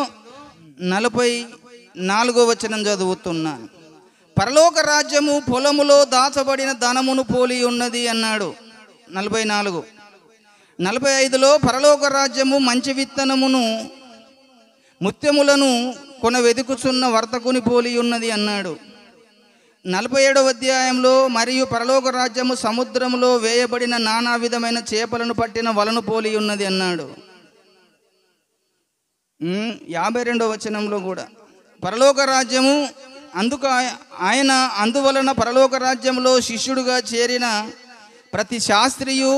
44వ వచనం చదువుతున్నాను. పరలోక రాజ్యము పొలములో దాచబడిన ధనమును పోలి ఉన్నది అన్నాడు. 44. 45లో పరలోక రాజ్యము మంచి విత్తనమును ముత్యములను కొన వెతుకుచున్న వర్తకుని పోలి ఉన్నది అన్నాడు. 47వ అధ్యాయంలో మరియు పరలోక రాజ్యము సముద్రములో వేయబడిన నానా విధమైన చేపలను పట్టిన వలను పోలి ఉన్నది అన్నాడు. 52వ వచనంలో కూడా పరలోక రాజ్యము అందువలన పరలోక రాజ్యంలో శిష్యుడుగా చేరిన ప్రతి శాస్త్రియు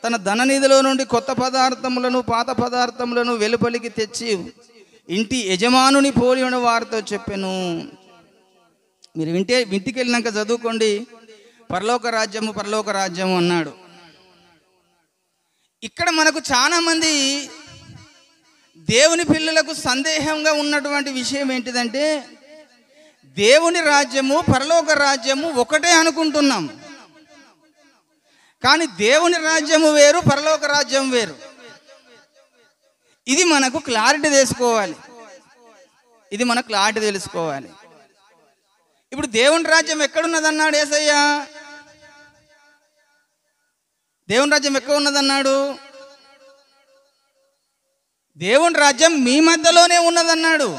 తన ధననిధిలో నుండి కొత్త పదార్థములను పాత పదార్థములను వెలుపలికి తెచ్చి ఇంటి యజమానుని పోలి ఉన్న వారితో చెప్పెను. మీరు ఇంటికి వెళ్ళినాక చదువుకోండి, పరలోక రాజ్యము అన్నాడు. ఇక్కడ మనకు చాలా మంది దేవుని పిల్లలకు సందేహంగా ఉన్నటువంటి విషయం ఏంటిదంటే, దేవుని రాజ్యము పరలోక రాజ్యము ఒకటే అనుకుంటున్నాం. కానీ దేవుని రాజ్యము వేరు, పరలోక రాజ్యం వేరు. ఇది మనకు క్లారిటీ తెలుసుకోవాలి. ఇప్పుడు దేవుని రాజ్యం ఎక్కడున్నదన్నాడు యేసయ్య? దేవుని రాజ్యం ఎక్కడ ఉన్నదన్నాడు? దేవుని రాజ్యం మీ మధ్యలోనే ఉన్నదన్నాడు.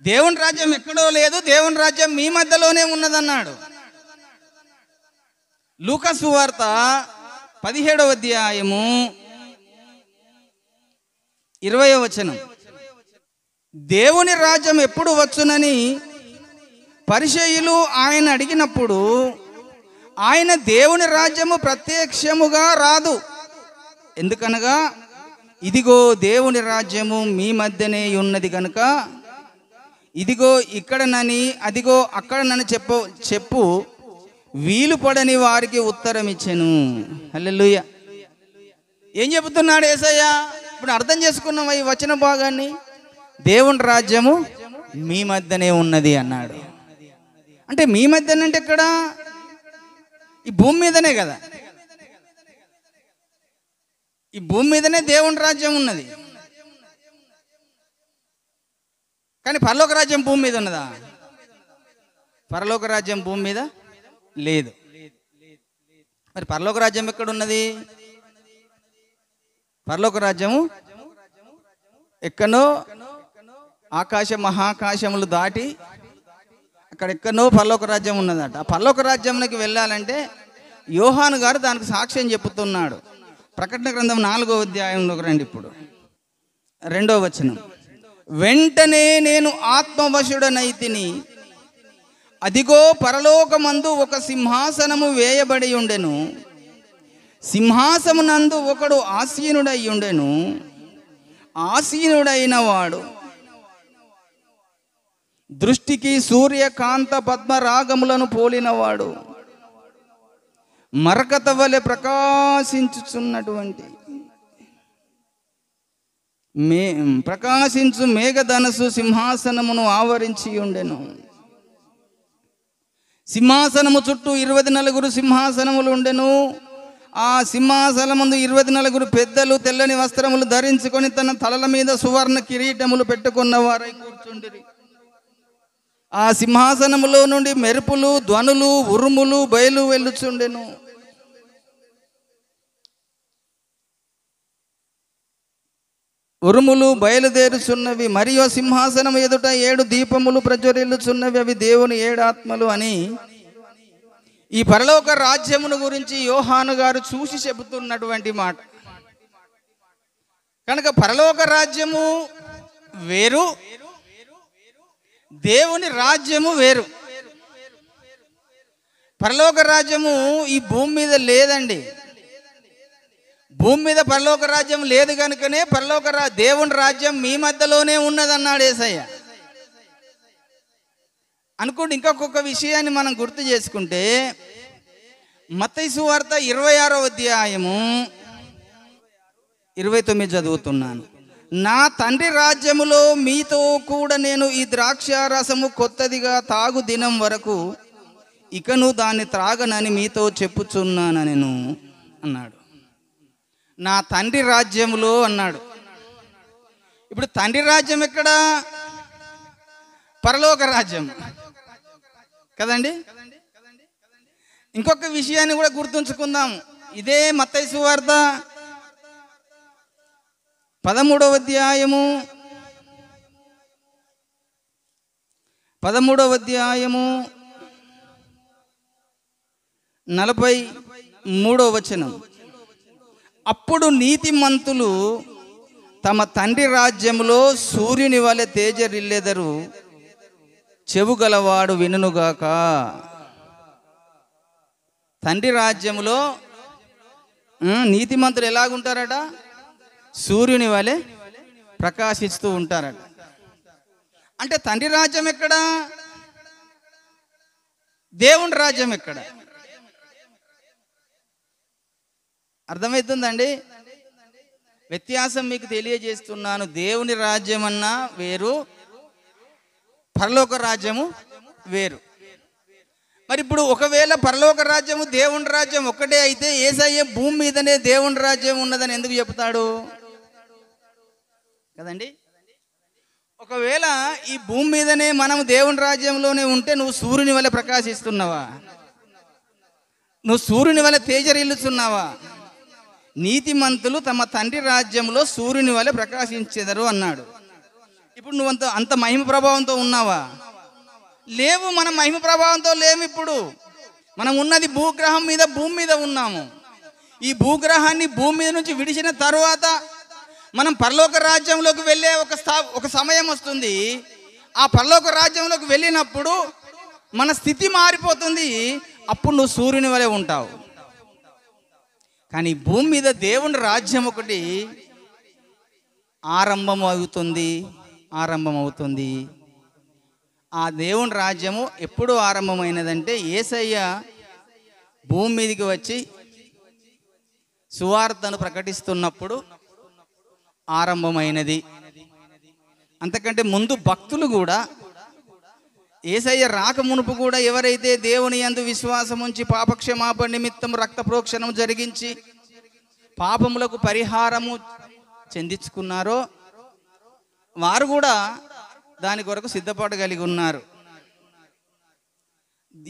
దేవుని రాజ్యం ఎక్కడో లేదు, దేవుని రాజ్యం మీ మధ్యలోనే ఉన్నదన్నాడు. లూకా సువార్త 17వ అధ్యాయము 20వ వచనం. దేవుని రాజ్యం ఎప్పుడు వచ్చునని పరిసయ్యులు ఆయన అడిగినప్పుడు ఆయన దేవుని రాజ్యము ప్రత్యక్షముగా రాదు, ఎందుకనగా ఇదిగో దేవుని రాజ్యము మీ మధ్యనే ఉన్నది కనుక ఇదిగో ఇక్కడనని అదిగో అక్కడనని చెప్పు వీలు పడని వారికి ఉత్తరం ఇచ్చెను. హల్లెలూయా. ఏం చెబుతున్నాడు యేసయ్య? ఇప్పుడు అర్థం చేసుకున్నాం ఈ వచన భాగాన్ని. దేవుని రాజ్యము మీ మధ్యనే ఉన్నది అన్నాడు. అంటే మీ మధ్యనంటే ఎక్కడ? ఈ భూమి మీదనే కదా. ఈ భూమి మీదనే దేవుని రాజ్యం ఉన్నది. కానీ పరలోక రాజ్యం భూమి మీద ఉన్నదా? పరలోక రాజ్యం భూమి మీద లేదు. మరి పరలోక రాజ్యం ఎక్కడున్నది? పరలోక రాజ్యము ఎక్కడో ఆకాశ మహాకాశములు దాటి అక్కడెక్కడో పరలోక రాజ్యం ఉన్నదట. ఆ పరలోక రాజ్యంలోకి వెళ్ళాలంటే యోహాను గారు దానికి సాక్ష్యం చెప్తున్నాడు. ప్రకటన గ్రంథం 4వ అధ్యాయంలోకి రండి. ఇప్పుడు 2వ వచనం. వెంటనే నేను ఆత్మవశుడనైతిని, అదిగో పరలోకమందు ఒక సింహాసనము వేయబడి ఉండెను, సింహాసమునందు ఒకడు ఆసీనుడై ఉండెను, ఆసీనుడైన వాడు దృష్టికి సూర్యకాంత పద్మరాగములను పోలినవాడు, మరకత వలె ప్రకాశించుచున్నటువంటి ప్రకాశించు మేఘధనస్సు సింహాసనమును ఆవరించి ఉండెను. సింహాసనము చుట్టూ 24 సింహాసనములు ఉండెను. ఆ సింహాసనముందు 24 పెద్దలు తెల్లని వస్త్రములు ధరించుకొని తన తలల మీద సువర్ణ కిరీటములు పెట్టుకున్న వారై కూర్చుండిరి. ఆ సింహాసనములో నుండి మెరుపులు, ధ్వనులు, ఉరుములు బయలు వెళ్ళుచుండెను. ఉరుములు బయలుదేరుచున్నవి. మరియు సింహాసనం ఎదుట 7 దీపములు ప్రజ్వరిల్లుచున్నవి, అవి దేవుని 7 ఆత్మలు అని ఈ పరలోక రాజ్యమును గురించి యోహాను గారు చూసి చెబుతున్నటువంటి మాట. కనుక పరలోక రాజ్యము వేరు, దేవుని రాజ్యము వేరు. పరలోక రాజ్యము ఈ భూమి మీద లేదండి. భూమి మీద పరలోక రాజ్యం లేదు కనుకనే దేవుని రాజ్యం మీ మధ్యలోనే ఉన్నదన్నాడు యేసయ్య. అనుకోండి. ఇంకొక విషయాన్ని మనం గుర్తు చేసుకుంటే మత్తయి సువార్త 26వ అధ్యాయము 29 చదువుతున్నాను. నా తండ్రి రాజ్యములో మీతో కూడా నేను ఈ ద్రాక్ష రసము కొత్తదిగా తాగు దినం వరకు ఇకను దాన్ని త్రాగనని మీతో చెప్పుచున్నానెను అన్నాడు. నా తండ్రి రాజ్యములో అన్నాడు. ఇప్పుడు తండ్రి రాజ్యం ఎక్కడ? పరలోక రాజ్యం కదండి. ఇంకొక విషయాన్ని కూడా గుర్తుంచుకుందాం. ఇదే మత్తయి సువార్త 13వ అధ్యాయము 43వ వచనం. అప్పుడు నీతిమంతులు తమ తండ్రి రాజ్యములో సూర్యుని వలె తేజరిల్లెదరు, చెవు గలవాడు వినుగాక. తండ్రి రాజ్యములో నీతిమంతులు ఎలాగుంటారట? సూర్యుని వలె ప్రకాశిస్తూ ఉంటారట. అంటే తండ్రి రాజ్యం ఎక్కడ? దేవుని రాజ్యం ఎక్కడ? అర్థమవుతుందండి? వ్యత్యాసం మీకు తెలియజేస్తున్నాను. దేవుని రాజ్యం అన్నా వేరు, పరలోక రాజ్యము వేరు. మరి ఇప్పుడు ఒకవేళ పరలోక రాజ్యము దేవుని రాజ్యం ఒక్కటే అయితే యేసయ్య భూమి మీదనే దేవుని రాజ్యం ఉన్నదని ఎందుకు చెప్తాడు కదండి? ఒకవేళ ఈ భూమి మీదనే మనం దేవుని రాజ్యంలోనే ఉంటే నువ్వు సూర్యుని వలె ప్రకాశిస్తున్నావా? నువ్వు సూర్యుని వలె తేజరిల్లుతున్నావా? నీతిమంతులు తమ తండ్రి రాజ్యంలో సూర్యుని వలె ప్రకాశించెదరు అన్నాడు. ఇప్పుడు నువ్వు అంత మహిమ ప్రభావంతో ఉన్నావా? లేవు. మనం మహిమ ప్రభావంతో లేము. ఇప్పుడు మనం ఉన్నది భూగ్రహం మీద, భూమి మీద ఉన్నాము. ఈ భూగ్రహాన్ని భూమి మీద నుంచి విడిచిన తరువాత మనం పరలోక రాజ్యంలోకి వెళ్ళే ఒక సమయం వస్తుంది. ఆ పరలోక రాజ్యంలోకి వెళ్ళినప్పుడు మన స్థితి మారిపోతుంది. అప్పుడు నువ్వు సూర్యుని వలె ఉంటావు. కానీ భూమి మీద దేవుని రాజ్యం ఒకటి ఆరంభం అవుతుంది. ఆ దేవుని రాజ్యము ఎప్పుడు ఆరంభమైనదంటే యేసయ్య భూమి మీదకి వచ్చి సువార్తను ప్రకటిస్తున్నప్పుడు ఆరంభమైనది. అంతకంటే ముందు భక్తులు కూడా యేసయ్య రాక మునుపు కూడా ఎవరైతే దేవుని యందు విశ్వాసం ఉంచి పాపక్షమాపణ నిమిత్తం రక్త ప్రోక్షణం జరిగించి పాపములకు పరిహారము చెందించుకున్నారో వారు కూడా దాని కొరకు సిద్ధపాటు కలిగి ఉన్నారు.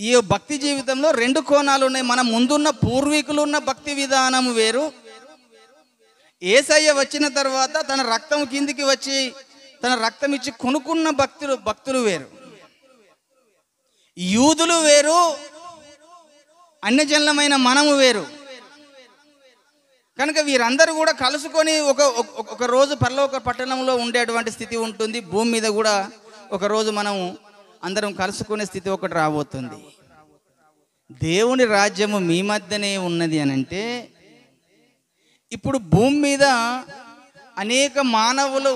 ఈ భక్తి జీవితంలో రెండు కోణాలు ఉన్నాయి. మన ముందున్న పూర్వీకులు ఉన్న భక్తి విధానం వేరు. యేసయ్య వచ్చిన తర్వాత తన రక్తం కిందికి వచ్చి తన రక్తం ఇచ్చి కొనుక్కున్న భక్తులు వేరు. యూదులు వేరు, అన్యజనులమైన మనము వేరు. కనుక వీరందరూ కూడా కలుసుకొని ఒక రోజు పరలోక పట్టణంలో ఉండేటువంటి స్థితి ఉంటుంది. భూమి మీద కూడా ఒకరోజు మనం అందరం కలుసుకునే స్థితి ఒకటి రాబోతుంది. దేవుని రాజ్యము మీ మధ్యనే ఉన్నది అని అంటే ఇప్పుడు భూమి మీద అనేక మానవులు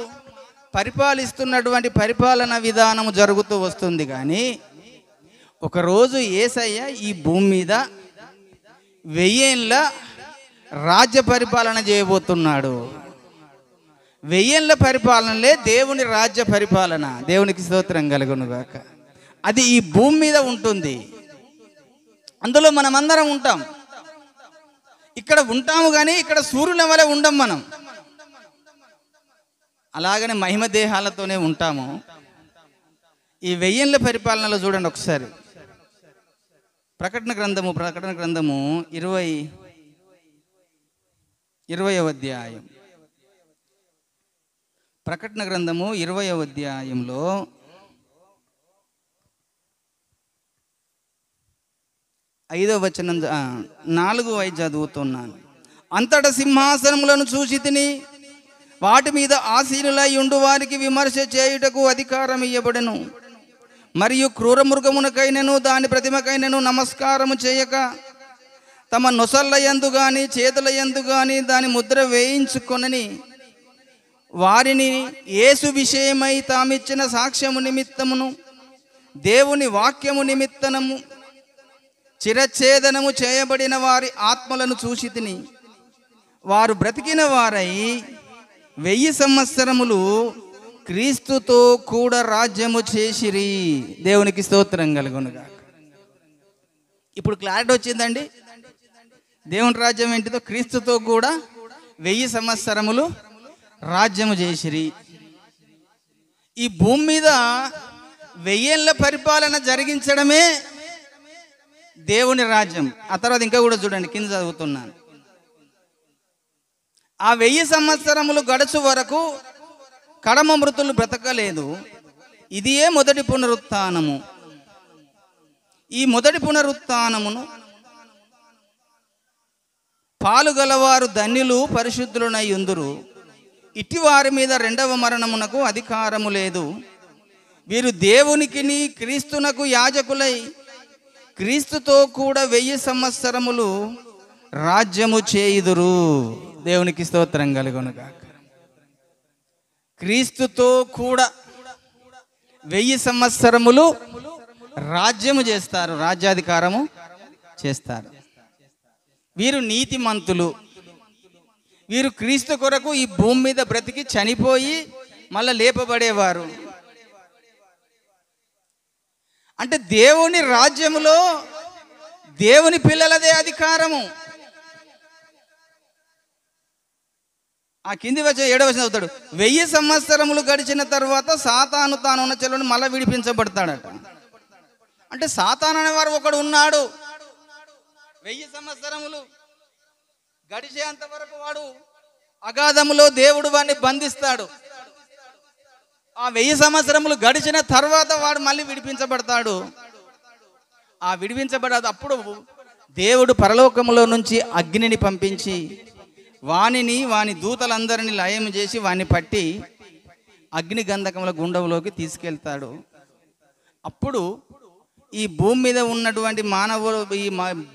పరిపాలిస్తున్నటువంటి పరిపాలన విధానము జరుగుతూ వస్తుంది. కానీ ఒకరోజు యేసయ్య ఈ భూమి మీద 1000 ఏళ్ల రాజ్య పరిపాలన చేయబోతున్నాడు. 1000 ఏళ్ల పరిపాలనలే దేవుని రాజ్య పరిపాలన. దేవునికి స్తోత్రం కలుగునుగాక. అది ఈ భూమి మీద ఉంటుంది. అందులో మనమందరం ఉంటాం. ఇక్కడ ఉంటాము కానీ ఇక్కడ సూర్యుల వలె ఉండం మనం. అలాగనే మహిమ దేహాలతోనే ఉంటాము. ఈ 1000 ఏళ్ల పరిపాలనలో చూడండి ఒకసారి. ప్రకటన గ్రంథము 20వ అధ్యాయం. ప్రకటన గ్రంథము 20వ అధ్యాయంలో 5వ వచనం 4 చదువుతున్నాను. అంతట సింహాసనములను చూసి తిని వాటి మీద ఆసీనులై ఉండు వారికి విమర్శ చేయుటకు అధికారం ఇయ్యబడెను. మరియు క్రూర మృగమునకైనను దాని ప్రతిమకైనను నమస్కారము చేయక తమ నొసళ్ళ యందు గాని చేతుల యందు గాని దాని ముద్ర వేయించుకొనని వారిని యేసు విషయమై తామిచ్చిన సాక్ష్యము నిమిత్తమును దేవుని వాక్యము నిమిత్తము చిరఛేదనము చేయబడిన వారి ఆత్మలను చూసి తిని వారు బ్రతికిన వారై 1000 సంవత్సరములు క్రీస్తుతో కూడా రాజ్యము చేసిరి. దేవునికి స్తోత్రం కలుగునుగా. ఇప్పుడు క్లారిటీ వచ్చిందండి. దేవుని రాజ్యం ఏంటిదో? క్రీస్తుతో కూడా 1000 సంవత్సరములు రాజ్యము చేసిరి. ఈ భూమి మీద 1000 ఏళ్ల పరిపాలన జరిగించడమే దేవుని రాజ్యం. ఆ తర్వాత ఇంకా కూడా చూడండి, కింద చదువుతున్నాను. ఆ 1000 సంవత్సరములు గడుచు వరకు కడమ మృతులు బ్రతకలేదు. ఇదియే మొదటి పునరుత్థానము. ఈ మొదటి పునరుత్థానమును పాలుగలవారు ధన్యులు పరిశుద్ధులనై ఉందురు. ఇట్టి వారి మీద రెండవ మరణమునకు అధికారము లేదు. వీరు దేవునికిని క్రీస్తునకు యాజకులై క్రీస్తుతో కూడా 1000 సంవత్సరములు రాజ్యము చేయుదురు. దేవునికి స్తోత్రం కలుగునుగాక. క్రీస్తుతో కూడా 1000 సంవత్సరములు రాజ్యము చేస్తారు, రాజ్యాధికారము చేస్తారు. వీరు నీతిమంతులు. వీరు క్రీస్తు కొరకు ఈ భూమి మీద బ్రతికి చనిపోయి మళ్ళా లేపబడేవారు. అంటే దేవుని రాజ్యములో దేవుని పిల్లలదే అధికారము. ఆ కింది వచ్చే 7వ వచనం చదువుతాడు. 1000 సంవత్సరములు గడిచిన తర్వాత సాతాను తాను ఉన్న చెలుని మళ్ళీ విడిపించబడతాడట. అంటే సాతాను అనేవారు ఒకడు ఉన్నాడు. 1000 సంవత్సరములు గడిచేంత వరకు వాడు అగాధములో దేవుడు వాడిని బంధిస్తాడు. ఆ 1000 సంవత్సరములు గడిచిన తర్వాత వాడు మళ్ళీ విడిపించబడతాడు. ఆ విడిపించబడదు అప్పుడు దేవుడు పరలోకములో నుంచి అగ్నిని పంపించి వాని దూతలందరినీ లయం చేసి వాని పట్టి అగ్ని గంధకముల గుండంలోకి తీసుకెళ్తాడు. అప్పుడు ఈ భూమి మీద ఉన్నటువంటి మానవులు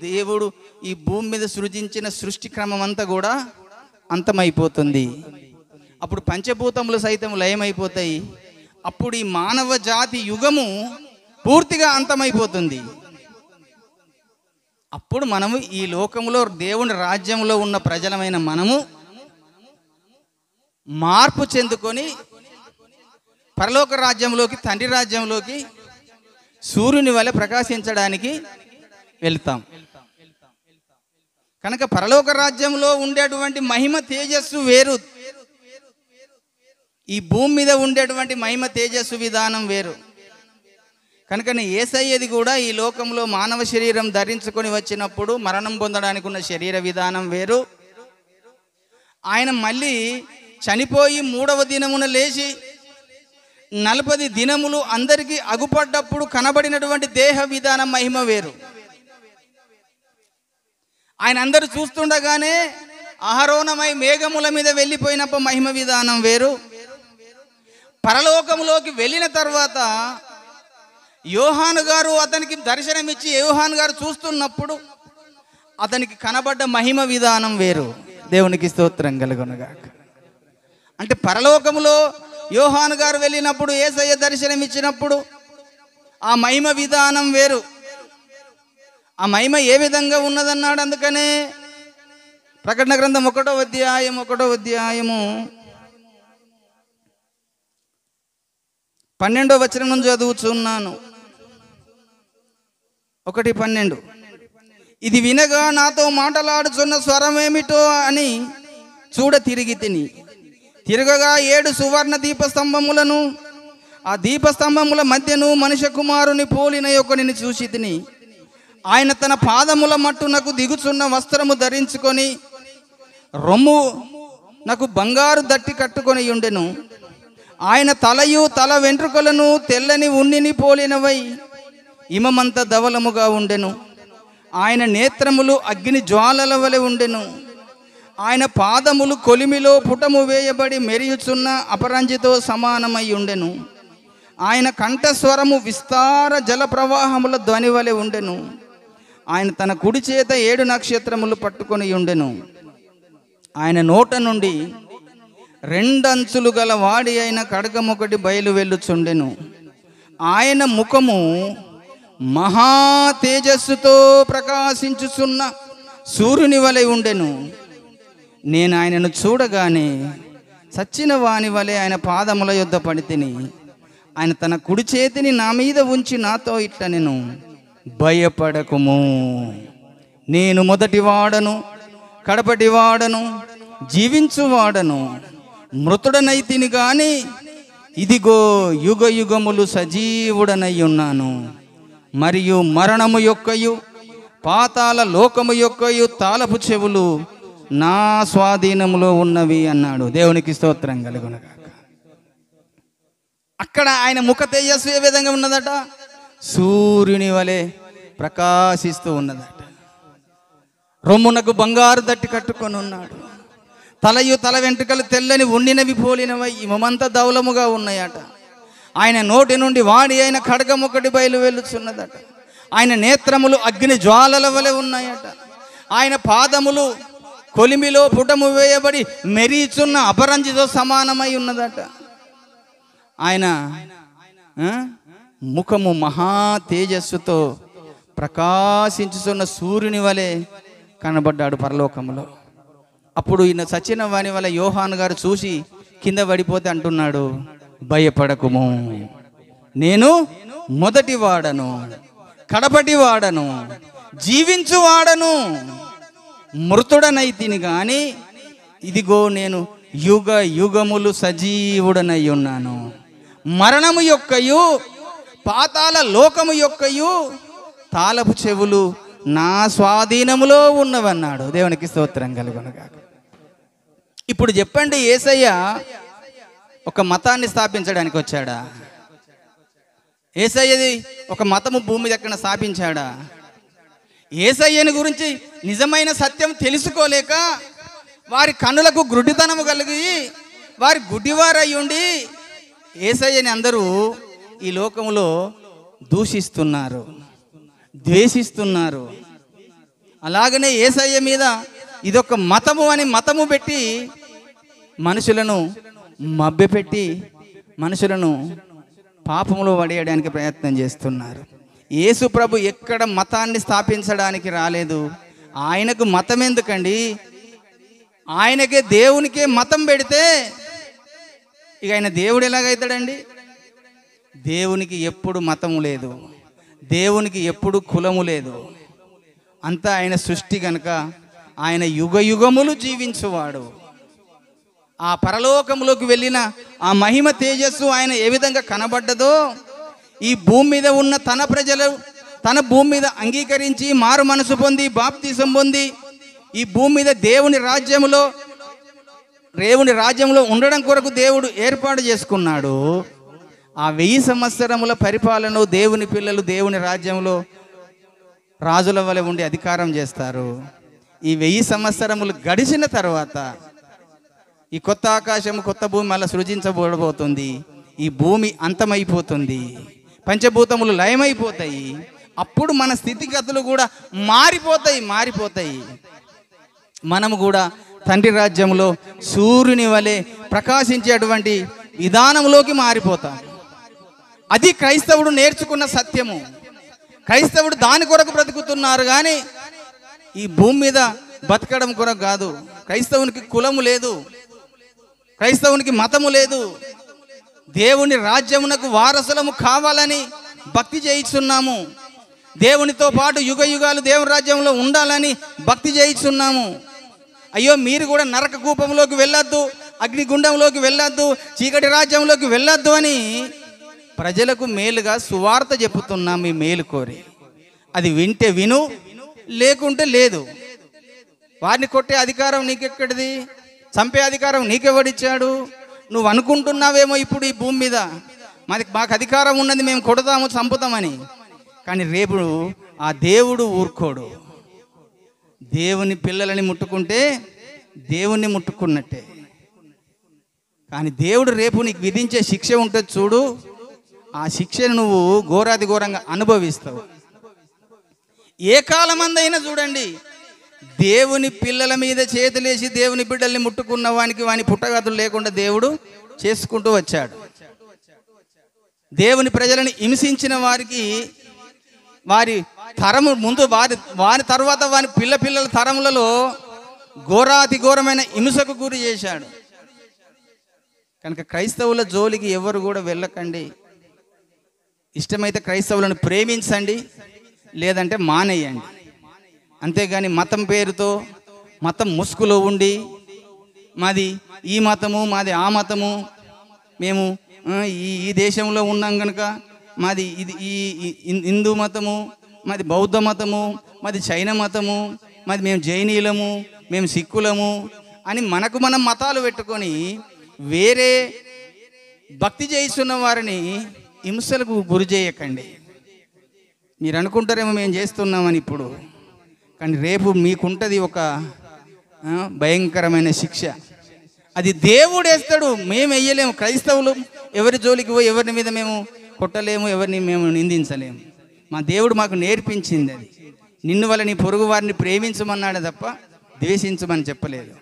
దేవుడు ఈ భూమి మీద సృజించిన సృష్టి క్రమం అంతా కూడా అంతమైపోతుంది. అప్పుడు పంచభూతములు సైతం లయమైపోతాయి. అప్పుడు ఈ మానవ జాతి యుగము పూర్తిగా అంతమైపోతుంది. అప్పుడు మనము ఈ లోకంలో దేవుని రాజ్యంలో ఉన్న ప్రజలమైన మనము మార్పు చెందుకొని పరలోక రాజ్యంలోకి, తండ్రి రాజ్యంలోకి సూర్యుని వలె ప్రకాశించడానికి వెళ్తాం. కనుక పరలోక రాజ్యంలో ఉండేటువంటి మహిమ తేజస్సు వేరు, ఈ భూమి మీద ఉండేటువంటి మహిమ తేజస్సు విధానం వేరు. కనుకనే యేసయ్యది కూడా ఈ లోకంలో మానవ శరీరం ధరించుకొని వచ్చినప్పుడు మరణం పొందడానికి ఉన్న శరీర విధానం వేరు. ఆయన మళ్ళీ చనిపోయి 3వ దినమున లేచి 40 దినములు అందరికీ అగుపడ్డప్పుడు కనబడినటువంటి దేహ విధానం మహిమ వేరు. ఆయన అందరూ చూస్తుండగానే ఆరోహణమై మేఘముల మీద వెళ్ళిపోయినప్పుడు మహిమ విధానం వేరు. పరలోకములోకి వెళ్ళిన తర్వాత యోహాను గారు అతనికి దర్శనమిచ్చి యోహాను గారు చూస్తున్నప్పుడు అతనికి కనబడ్డ మహిమ విధానం వేరు. దేవునికి స్తోత్రం కలుగునుగాక. అంటే పరలోకములో యోహాను గారు వెళ్ళినప్పుడు యేసయ్య దర్శనం ఇచ్చినప్పుడు ఆ మహిమ విధానం వేరు. ఆ మహిమ ఏ విధంగా ఉన్నదన్నాడు. అందుకనే ప్రకటన గ్రంథం 1వ అధ్యాయము 12వ వచనం నుంచి చదువుచున్నాను. 1:12. ఇది వినగా నాతో మాటలాడుచున్న స్వరమేమిటో అని చూడ తిరగగా 7 సువర్ణ దీపస్తంభములను, ఆ దీపస్తంభముల మధ్యను మనుష్య కుమారుని పోలిన ఒకనిని చూసి తిని, ఆయన తన పాదముల మట్టునకు దిగుచున్న వస్త్రము ధరించుకొని రొమ్ము నాకు బంగారు దట్టి కట్టుకొని ఉండెను. ఆయన తలయు తల వెంట్రుకలను తెల్లని ఉన్నిని పోలినవై ఇమమంత ధవలముగా ఉండెను. ఆయన నేత్రములు అగ్ని జ్వాలల వలె ఉండెను. ఆయన పాదములు కొలిమిలో పుటము వేయబడి మెరియుచున్న అపరంజితో సమానమై ఉండెను. ఆయన కంఠస్వరము విస్తార జల ప్రవాహముల ధ్వని వలె ఉండెను. ఆయన తన కుడి చేత 7 నక్షత్రములు పట్టుకొని ఉండెను. ఆయన నోట నుండి 2 అంచులు గల వాడి అయిన ఖడ్గమొకటి బయలు వెళ్ళుచుండెను. ఆయన ముఖము మహా తేజస్సుతో ప్రకాశించుచున్న సూర్యుని వలె ఉండెను. నేను ఆయనను చూడగానే చచ్చిన వాని వలె ఆయన పాదముల యొద్ద పడి తిని, ఆయన తన కుడి చేతిని నా మీద ఉంచి నాతో ఇట్లనెను, భయపడకుము, నేను మొదటివాడను కడపటివాడను జీవించువాడను, మృతుడనైతిని గాని ఇదిగో యుగ యుగములు సజీవుడనై ఉన్నాను, మరియు మరణము యొక్కయు పాతాళ లోకము యొక్కయు తాళపు చెవులు నా స్వాధీనములో ఉన్నవి అన్నాడు. దేవునికి స్తోత్రం కలుగునుగాక. అక్కడ ఆయన ముఖ తేజస్సు ఏ విధంగా ఉన్నదట? సూర్యుని వలె ప్రకాశిస్తూ ఉన్నదట. రొమ్మునకు బంగారు దట్టి కట్టుకొని ఉన్నాడు. తలయు తల వెంట్రుకలు తెల్లని ఉండినవి పోలినవై ఇమంత ధవలముగా ఉన్నాయట. ఆయన నోటి నుండి వాడి అయిన ఖడ్గమొకటి బయలు వెళ్ళుచున్నదట. ఆయన నేత్రములు అగ్ని జ్వాలల వలె ఉన్నాయట. ఆయన పాదములు కొలిమిలో పుటము వేయబడి మెరీచున్న అపరంజితో సమానమై ఉన్నదట. ఆయన ముఖము మహా తేజస్సుతో ప్రకాశించుతున్న సూర్యుని వలె కనబడ్డాడు పరలోకములో. అప్పుడు ఈయన సచిన వాని వల్ల యోహాను గారు చూసి కింద పడిపోతే అంటున్నాడు, భయపడకుము, నేను మొదటి వాడను, కడపటి వాడను, జీవించువాడను, మృతుడనైతిని గాని ఇదిగో నేను యుగ యుగములు సజీవుడనై ఉన్నాను. మరణము యొక్కయు పాతాళ లోకము యొక్కయు తాళపు చెవులు నా స్వాధీనములో ఉన్నవన్నాడు. దేవునికి స్తోత్రం కలుగునుగాక. ఇప్పుడు చెప్పండి, యేసయ్య ఒక మతాన్ని స్థాపించడానికి వచ్చాడా? యేసయ్యది ఒక మతము భూమి మీద ఎక్కడ స్థాపించాడా? యేసయ్యని గురించి నిజమైన సత్యం తెలుసుకోలేక వారి కన్నులకు గుడ్డితనము కలిగి వారి గుడ్డివారయ్యుండి యేసయ్యని అందరూ ఈ లోకంలో దూషిస్తున్నారు, ద్వేషిస్తున్నారు. అలాగనే యేసయ్య మీద ఇదొక మతము అని మతము పెట్టి మనుషులను మభ్యపెట్టి మనుషులను పాపంలో పడేయడానికి ప్రయత్నం చేస్తున్నారు. యేసు ప్రభు ఎక్కడ మతాన్ని స్థాపించడానికి రాలేదు. ఆయనకు మతం ఎందుకండి? ఆయనకే దేవునికే మతం పెడితే ఇక ఆయన దేవుడు ఎలాగైతాడండి? దేవునికి ఎప్పుడు మతము లేదు, దేవునికి ఎప్పుడు కులము లేదు. అంతా ఆయన సృష్టి కనుక ఆయన యుగ యుగములు జీవించువాడు. ఆ పరలోకములోకి వెళ్ళిన ఆ మహిమ తేజస్సు ఆయన ఏ విధంగా కనబడ్డదో ఈ భూమి మీద ఉన్న తన ప్రజలు తన భూమి మీద అంగీకరించి మారు మనసు పొంది బాప్తిసం పొంది ఈ భూమి మీద దేవుని రాజ్యంలో ఉండడం కొరకు దేవుడు ఏర్పాటు చేసుకున్నాడు. ఆ 1000 సంవత్సరముల పరిపాలన దేవుని పిల్లలు దేవుని రాజ్యంలో రాజుల వలె ఉండి అధికారం చేస్తారు. ఈ 1000 సంవత్సరములు గడిచిన తర్వాత ఈ కొత్త ఆకాశం కొత్త భూమి మళ్ళీ సృజించబోతుంది. ఈ భూమి అంతమైపోతుంది, పంచభూతములు లయమైపోతాయి. అప్పుడు మన స్థితిగతులు కూడా మారిపోతాయి. మనము కూడా తండ్రి రాజ్యంలో సూర్యుని వలె ప్రకాశించేటువంటి విధానంలోకి మారిపోతాం. అది క్రైస్తవుడు నేర్చుకున్న సత్యము. క్రైస్తవుడు దాని కొరకు బ్రతుకుతున్నారు కానీ ఈ భూమి మీద బతకడం కొరకు కాదు. క్రైస్తవునికి కులము లేదు, క్రైస్తవునికి మతము లేదు. దేవుని రాజ్యమునకు వారసులము కావాలని భక్తి చేయిస్తున్నాము. దేవునితో పాటు యుగ యుగాలు దేవుని రాజ్యంలో ఉండాలని భక్తి చేయిస్తున్నాము. అయ్యో మీరు కూడా నరక కూపంలోకి వెళ్ళొద్దు, అగ్నిగుండంలోకి వెళ్ళొద్దు, చీకటి రాజ్యంలోకి వెళ్ళొద్దు అని ప్రజలకు మేలుగా సువార్త చెప్పుతున్నాం. మీ మేలు కోరి అది వింటే విను, లేకుంటే లేదు. వారిని కొట్టే అధికారం నీకెక్కడిది? చంపే అధికారం నీకెవడిచ్చాడు? నువ్వు అనుకుంటున్నావేమో ఇప్పుడు ఈ భూమి మీద మాకు అధికారం ఉన్నది, మేము కొడతాము చంపుతామని. కానీ రేపు ఆ దేవుడు ఊరుకోడు. దేవుని పిల్లలని ముట్టుకుంటే దేవుణ్ణి ముట్టుకున్నట్టే. కానీ దేవుడు రేపు నీకు విధించే శిక్ష ఉంటుంది చూడు, ఆ శిక్షను నువ్వు ఘోరాది ఘోరంగా అనుభవిస్తావు. ఏ కాలమందైనా చూడండి, దేవుని పిల్లల మీద చేతులేసి దేవుని బిడ్డల్ని ముట్టుకున్న వాని పుట్టగతులు లేకుండా దేవుడు చేసుకుంటూ వచ్చాడు. దేవుని ప్రజలను హింసించిన వారికి వారి తరము ముందు వారి తర్వాత వారి పిల్లల తరములలో ఘోరాతి ఘోరమైన హింసకు గురి చేశాడు. కనుక క్రైస్తవుల జోలికి ఎవరు కూడా వెళ్ళకండి. ఇష్టమైతే క్రైస్తవులను ప్రేమించండి, లేదంటే మానేయండి. అంతేగాని మతం పేరుతో మతం ముసుగులో ఉండి మాది ఈ మతము మాది ఆ మతము, మేము ఈ దేశంలో ఉన్నాం కనుక మాది ఇది ఈ హిందూ మతము, మాది బౌద్ధ మతము, మాది చైనా మతము, మాది మేము జైనీలము, మేము సిక్కులము అని మనం మతాలు పెట్టుకొని వేరే భక్తి చేయిస్తున్న వారిని హింసలకు గురి చేయకండి. మీరు అనుకుంటారేమో మేము చేస్తున్నామని ఇప్పుడు, కానీ రేపు మీకుంటుంది ఒక భయంకరమైన శిక్ష. అది దేవుడు వేస్తాడు, మేము వెయ్యలేము. క్రైస్తవులు ఎవరి జోలికి పోయి ఎవరిని మీద మేము కొట్టలేము, ఎవరిని మేము నిందించలేము. మా దేవుడు మాకు నేర్పించింది అది. నిన్ను వల్ల నీ పొరుగు వారిని ప్రేమించమన్నాడు తప్ప ద్వేషించమని చెప్పలేదు.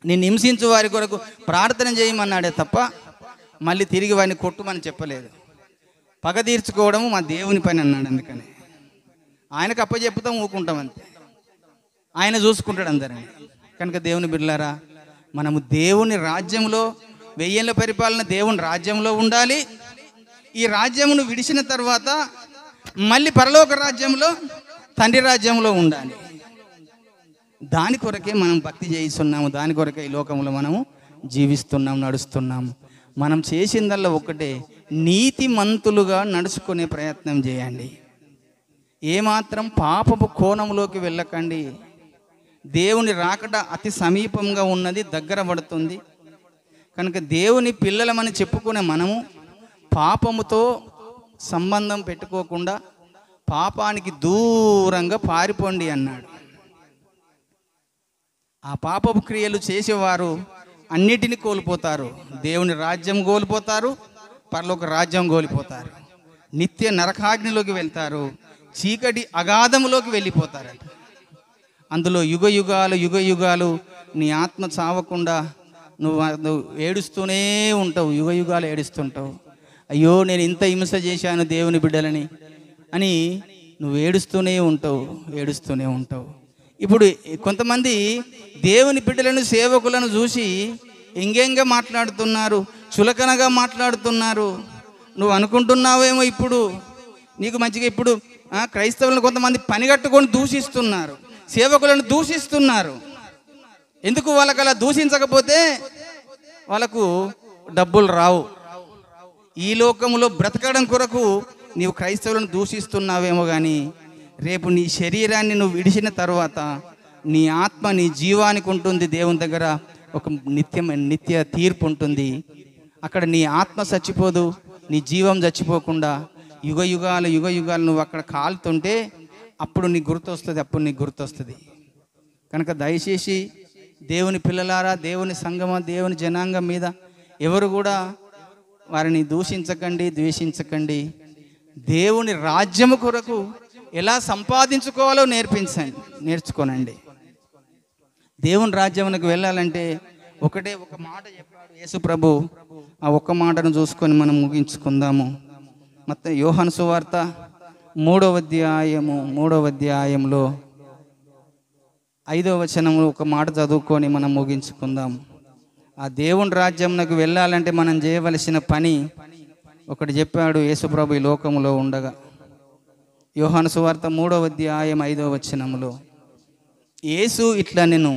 నిన్ను హింసించు వారి కొరకు ప్రార్థన చేయమన్నాడే తప్ప మళ్ళీ తిరిగి వారిని కొట్టుమని చెప్పలేదు. పగ తీర్చుకోవడము మా దేవుని పని అన్నాడు. అందుకని ఆయనకు అప్పచెప్పుతాం, ఊకుంటాం అంతే. ఆయన చూసుకుంటాడు అందరిని. కనుక దేవుని బిడ్డలారా, మనము దేవుని రాజ్యంలో 1000 ఏళ్ల పరిపాలన దేవుని రాజ్యంలో ఉండాలి. ఈ రాజ్యమును విడిచిన తర్వాత మళ్ళీ పరలోక రాజ్యంలో తండ్రి రాజ్యంలో ఉండాలి. దాని కొరకే మనం భక్తి చేయిస్తున్నాము, దాని కొరకే ఈ లోకంలో మనము జీవిస్తున్నాం, నడుస్తున్నాము. మనం చేసిందల్లా ఒకటే, నీతిమంతులుగా నడుచుకునే ప్రయత్నం చేయండి. ఏమాత్రం పాపపు కోణంలోకి వెళ్ళకండి. దేవుని రాకడ అతి సమీపంగా ఉన్నది, దగ్గర పడుతుంది. కనుక దేవుని పిల్లలమని చెప్పుకునే మనము పాపముతో సంబంధం పెట్టుకోకుండా పాపానికి దూరంగా పారిపోండి అన్నాడు. ఆ పాపపు క్రియలు చేసేవారు అన్నిటినీ కోల్పోతారు. దేవుని రాజ్యం కోల్పోతారు, పరలోక రాజ్యం కోల్పోతారు, నిత్య నరకాగ్నిలోకి వెళ్తారు, చీకటి అగాధములోకి వెళ్ళిపోతారట. అందులో యుగ యుగాలు నీ ఆత్మ చావకుండా నువ్వు ఏడుస్తూనే ఉంటావు, యుగ యుగాలు ఏడుస్తుంటావు. అయ్యో నేను ఇంత హింస చేశాను దేవుని బిడ్డలని అని నువ్వు ఏడుస్తూనే ఉంటావు. ఇప్పుడు కొంతమంది దేవుని బిడ్డలను, సేవకులను చూసి ఎంగేంగా మాట్లాడుతున్నారు, చులకనగా మాట్లాడుతున్నారు. నువ్వు అనుకుంటున్నావేమో ఇప్పుడు నీకు మంచిగా. ఇప్పుడు క్రైస్తవులను కొంతమంది పనిగట్టుకొని దూషిస్తున్నారు, సేవకులను దూషిస్తున్నారు. ఎందుకు? వాళ్ళకు అలా దూషించకపోతే వాళ్ళకు డబ్బులు రావు. ఈ లోకంలో బ్రతకడం కొరకు నీవు క్రైస్తవులను దూషిస్తున్నావేమో, కానీ రేపు నీ శరీరాన్ని నువ్వు విడిచిన తర్వాత నీ ఆత్మ నీ జీవానికి ఉంటుంది. దేవుని దగ్గర ఒక నిత్య తీర్పు ఉంటుంది. అక్కడ నీ ఆత్మ చచ్చిపోదు, నీ జీవం చచ్చిపోకుండా యుగ యుగాలు నువ్వు అక్కడ కాలుతుంటే అప్పుడు నీకు గుర్తొస్తుంది. కనుక దయచేసి దేవుని పిల్లలారా, దేవుని సంగమ, దేవుని జనాంగం మీద ఎవరు కూడా వారిని దూషించకండి, ద్వేషించకండి. దేవుని రాజ్యము కొరకు ఎలా సంపాదించుకోవాలో నేర్చుకోనండి. దేవుని రాజ్యమునకు వెళ్ళాలంటే ఒకటే ఒక మాట చెప్పాడు యేసు ప్రభు. ఆ ఒక్క మాటను చూసుకొని మనం ముగించుకుందాము. మొత్తం యోహాను సువార్త 3వ అధ్యాయంలో 5వ వచనంలో ఒక మాట చదువుకొని మనం ముగించుకుందాం. ఆ దేవుని రాజ్యంకు వెళ్ళాలంటే మనం చేయవలసిన పని ఒకటి చెప్పాడు యేసు ప్రభు ఈ లోకంలో ఉండగా. యోహాను సువార్త 3వ అధ్యాయం 5వ వచనంలో యేసు ఇట్లా, నేను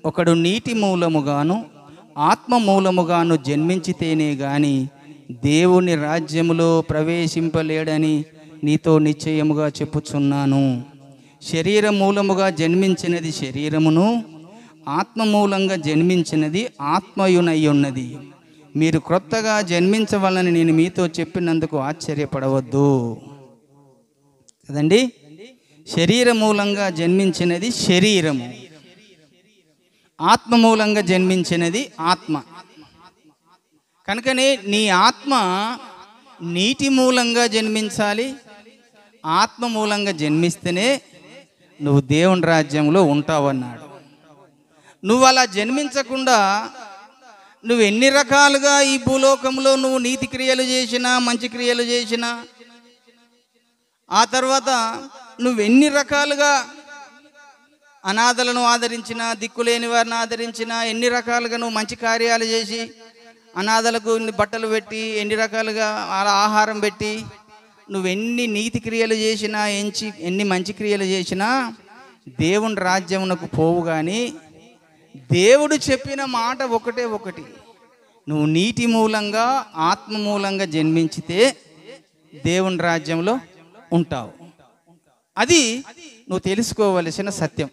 ఒకడు నీటి మూలముగాను ఆత్మ మూలముగాను జన్మించితేనే గాని దేవుని రాజ్యములో ప్రవేశింపలేడని నీతో నిశ్చయముగా చెప్పుచున్నాను. శరీర మూలముగా జన్మించినది శరీరమును, ఆత్మ మూలంగా జన్మించినది ఆత్మయునయ్యున్నది. మీరు క్రొత్తగా జన్మించవాలని నేను మీతో చెప్పినందుకు ఆశ్చర్యపడవద్దు. కదండి, శరీర మూలంగా జన్మించినది శరీరము, ఆత్మ మూలంగా జన్మించినది ఆత్మ. కనుకనే నీ ఆత్మ నీటి మూలంగా జన్మించాలి, ఆత్మ మూలంగా జన్మిస్తేనే నువ్వు దేవుని రాజ్యంలో ఉంటావన్నాడు. నువ్వు అలా జన్మించకుండా నువ్వు ఎన్ని రకాలుగా ఈ భూలోకంలో నువ్వు నీతి క్రియలు చేసినా, మంచి క్రియలు చేసినా, ఆ తర్వాత నువ్వెన్ని రకాలుగా అనాథలను ఆదరించినా, దిక్కులేని వారిని ఆదరించినా, ఎన్ని రకాలుగా నువ్వు మంచి కార్యాలు చేసి అనాథలకు బట్టలు పెట్టి, ఎన్ని రకాలుగా ఆహారం పెట్టి, నువ్వెన్ని నీతి క్రియలు చేసినా, ఎన్ని మంచి క్రియలు చేసినా దేవుని రాజ్యమునకు పోవు. కానీ దేవుడు చెప్పిన మాట ఒకటి, నువ్వు నీటి మూలంగా ఆత్మ మూలంగా జన్మించితే దేవుని రాజ్యంలో ఉంటావు. అది నువ్వు తెలుసుకోవలసిన సత్యం.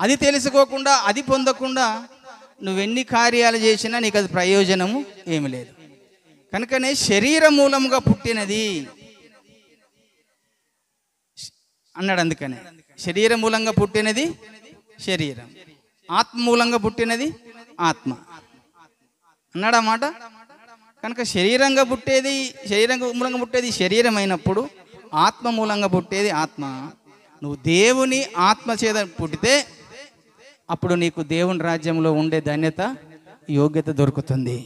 అది తెలుసుకోకుండా, అది పొందకుండా నువ్వెన్ని కార్యాలు చేసినా నీకు అది ప్రయోజనము ఏమి లేదు. కనుకనే శరీర మూలముగా పుట్టినది అన్నాడు. అందుకనే శరీర మూలంగా పుట్టినది శరీరం, ఆత్మ మూలంగా పుట్టినది ఆత్మ అన్నాడు ఆ మాట. కనుక శరీరం మూలంగా పుట్టేది శరీరం అయినప్పుడు, ఆత్మ మూలంగా పుట్టేది ఆత్మ. నువ్వు దేవుని ఆత్మ చేత పుట్టితే అప్పుడు నీకు దేవుని రాజ్యంలో ఉండే ధన్యత, యోగ్యత దొరుకుతుంది.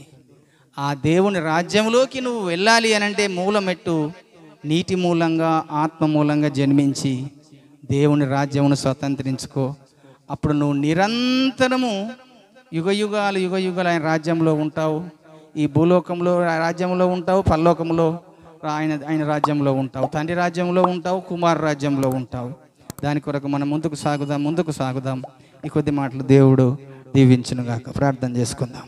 ఆ దేవుని రాజ్యంలోకి నువ్వు వెళ్ళాలి అనంటే మూలమెట్టు నీటి మూలంగా ఆత్మ మూలంగా జన్మించి దేవుని రాజ్యమును స్వతంత్రించుకో. అప్పుడు నువ్వు నిరంతరము యుగ యుగాలు ఆయన రాజ్యంలో ఉంటావు. ఈ భూలోకంలో రాజ్యంలో ఉంటావు, పరలోకంలో ఆయన రాజ్యంలో ఉంటావు, తండ్రి రాజ్యంలో ఉంటావు, కుమారు రాజ్యంలో ఉంటావు. దాని కొరకు మనం ముందుకు సాగుదాం. ఈ కొద్ది మాటలు దేవుడు దీవించునుగాక. ప్రార్థన చేసుకుందాం.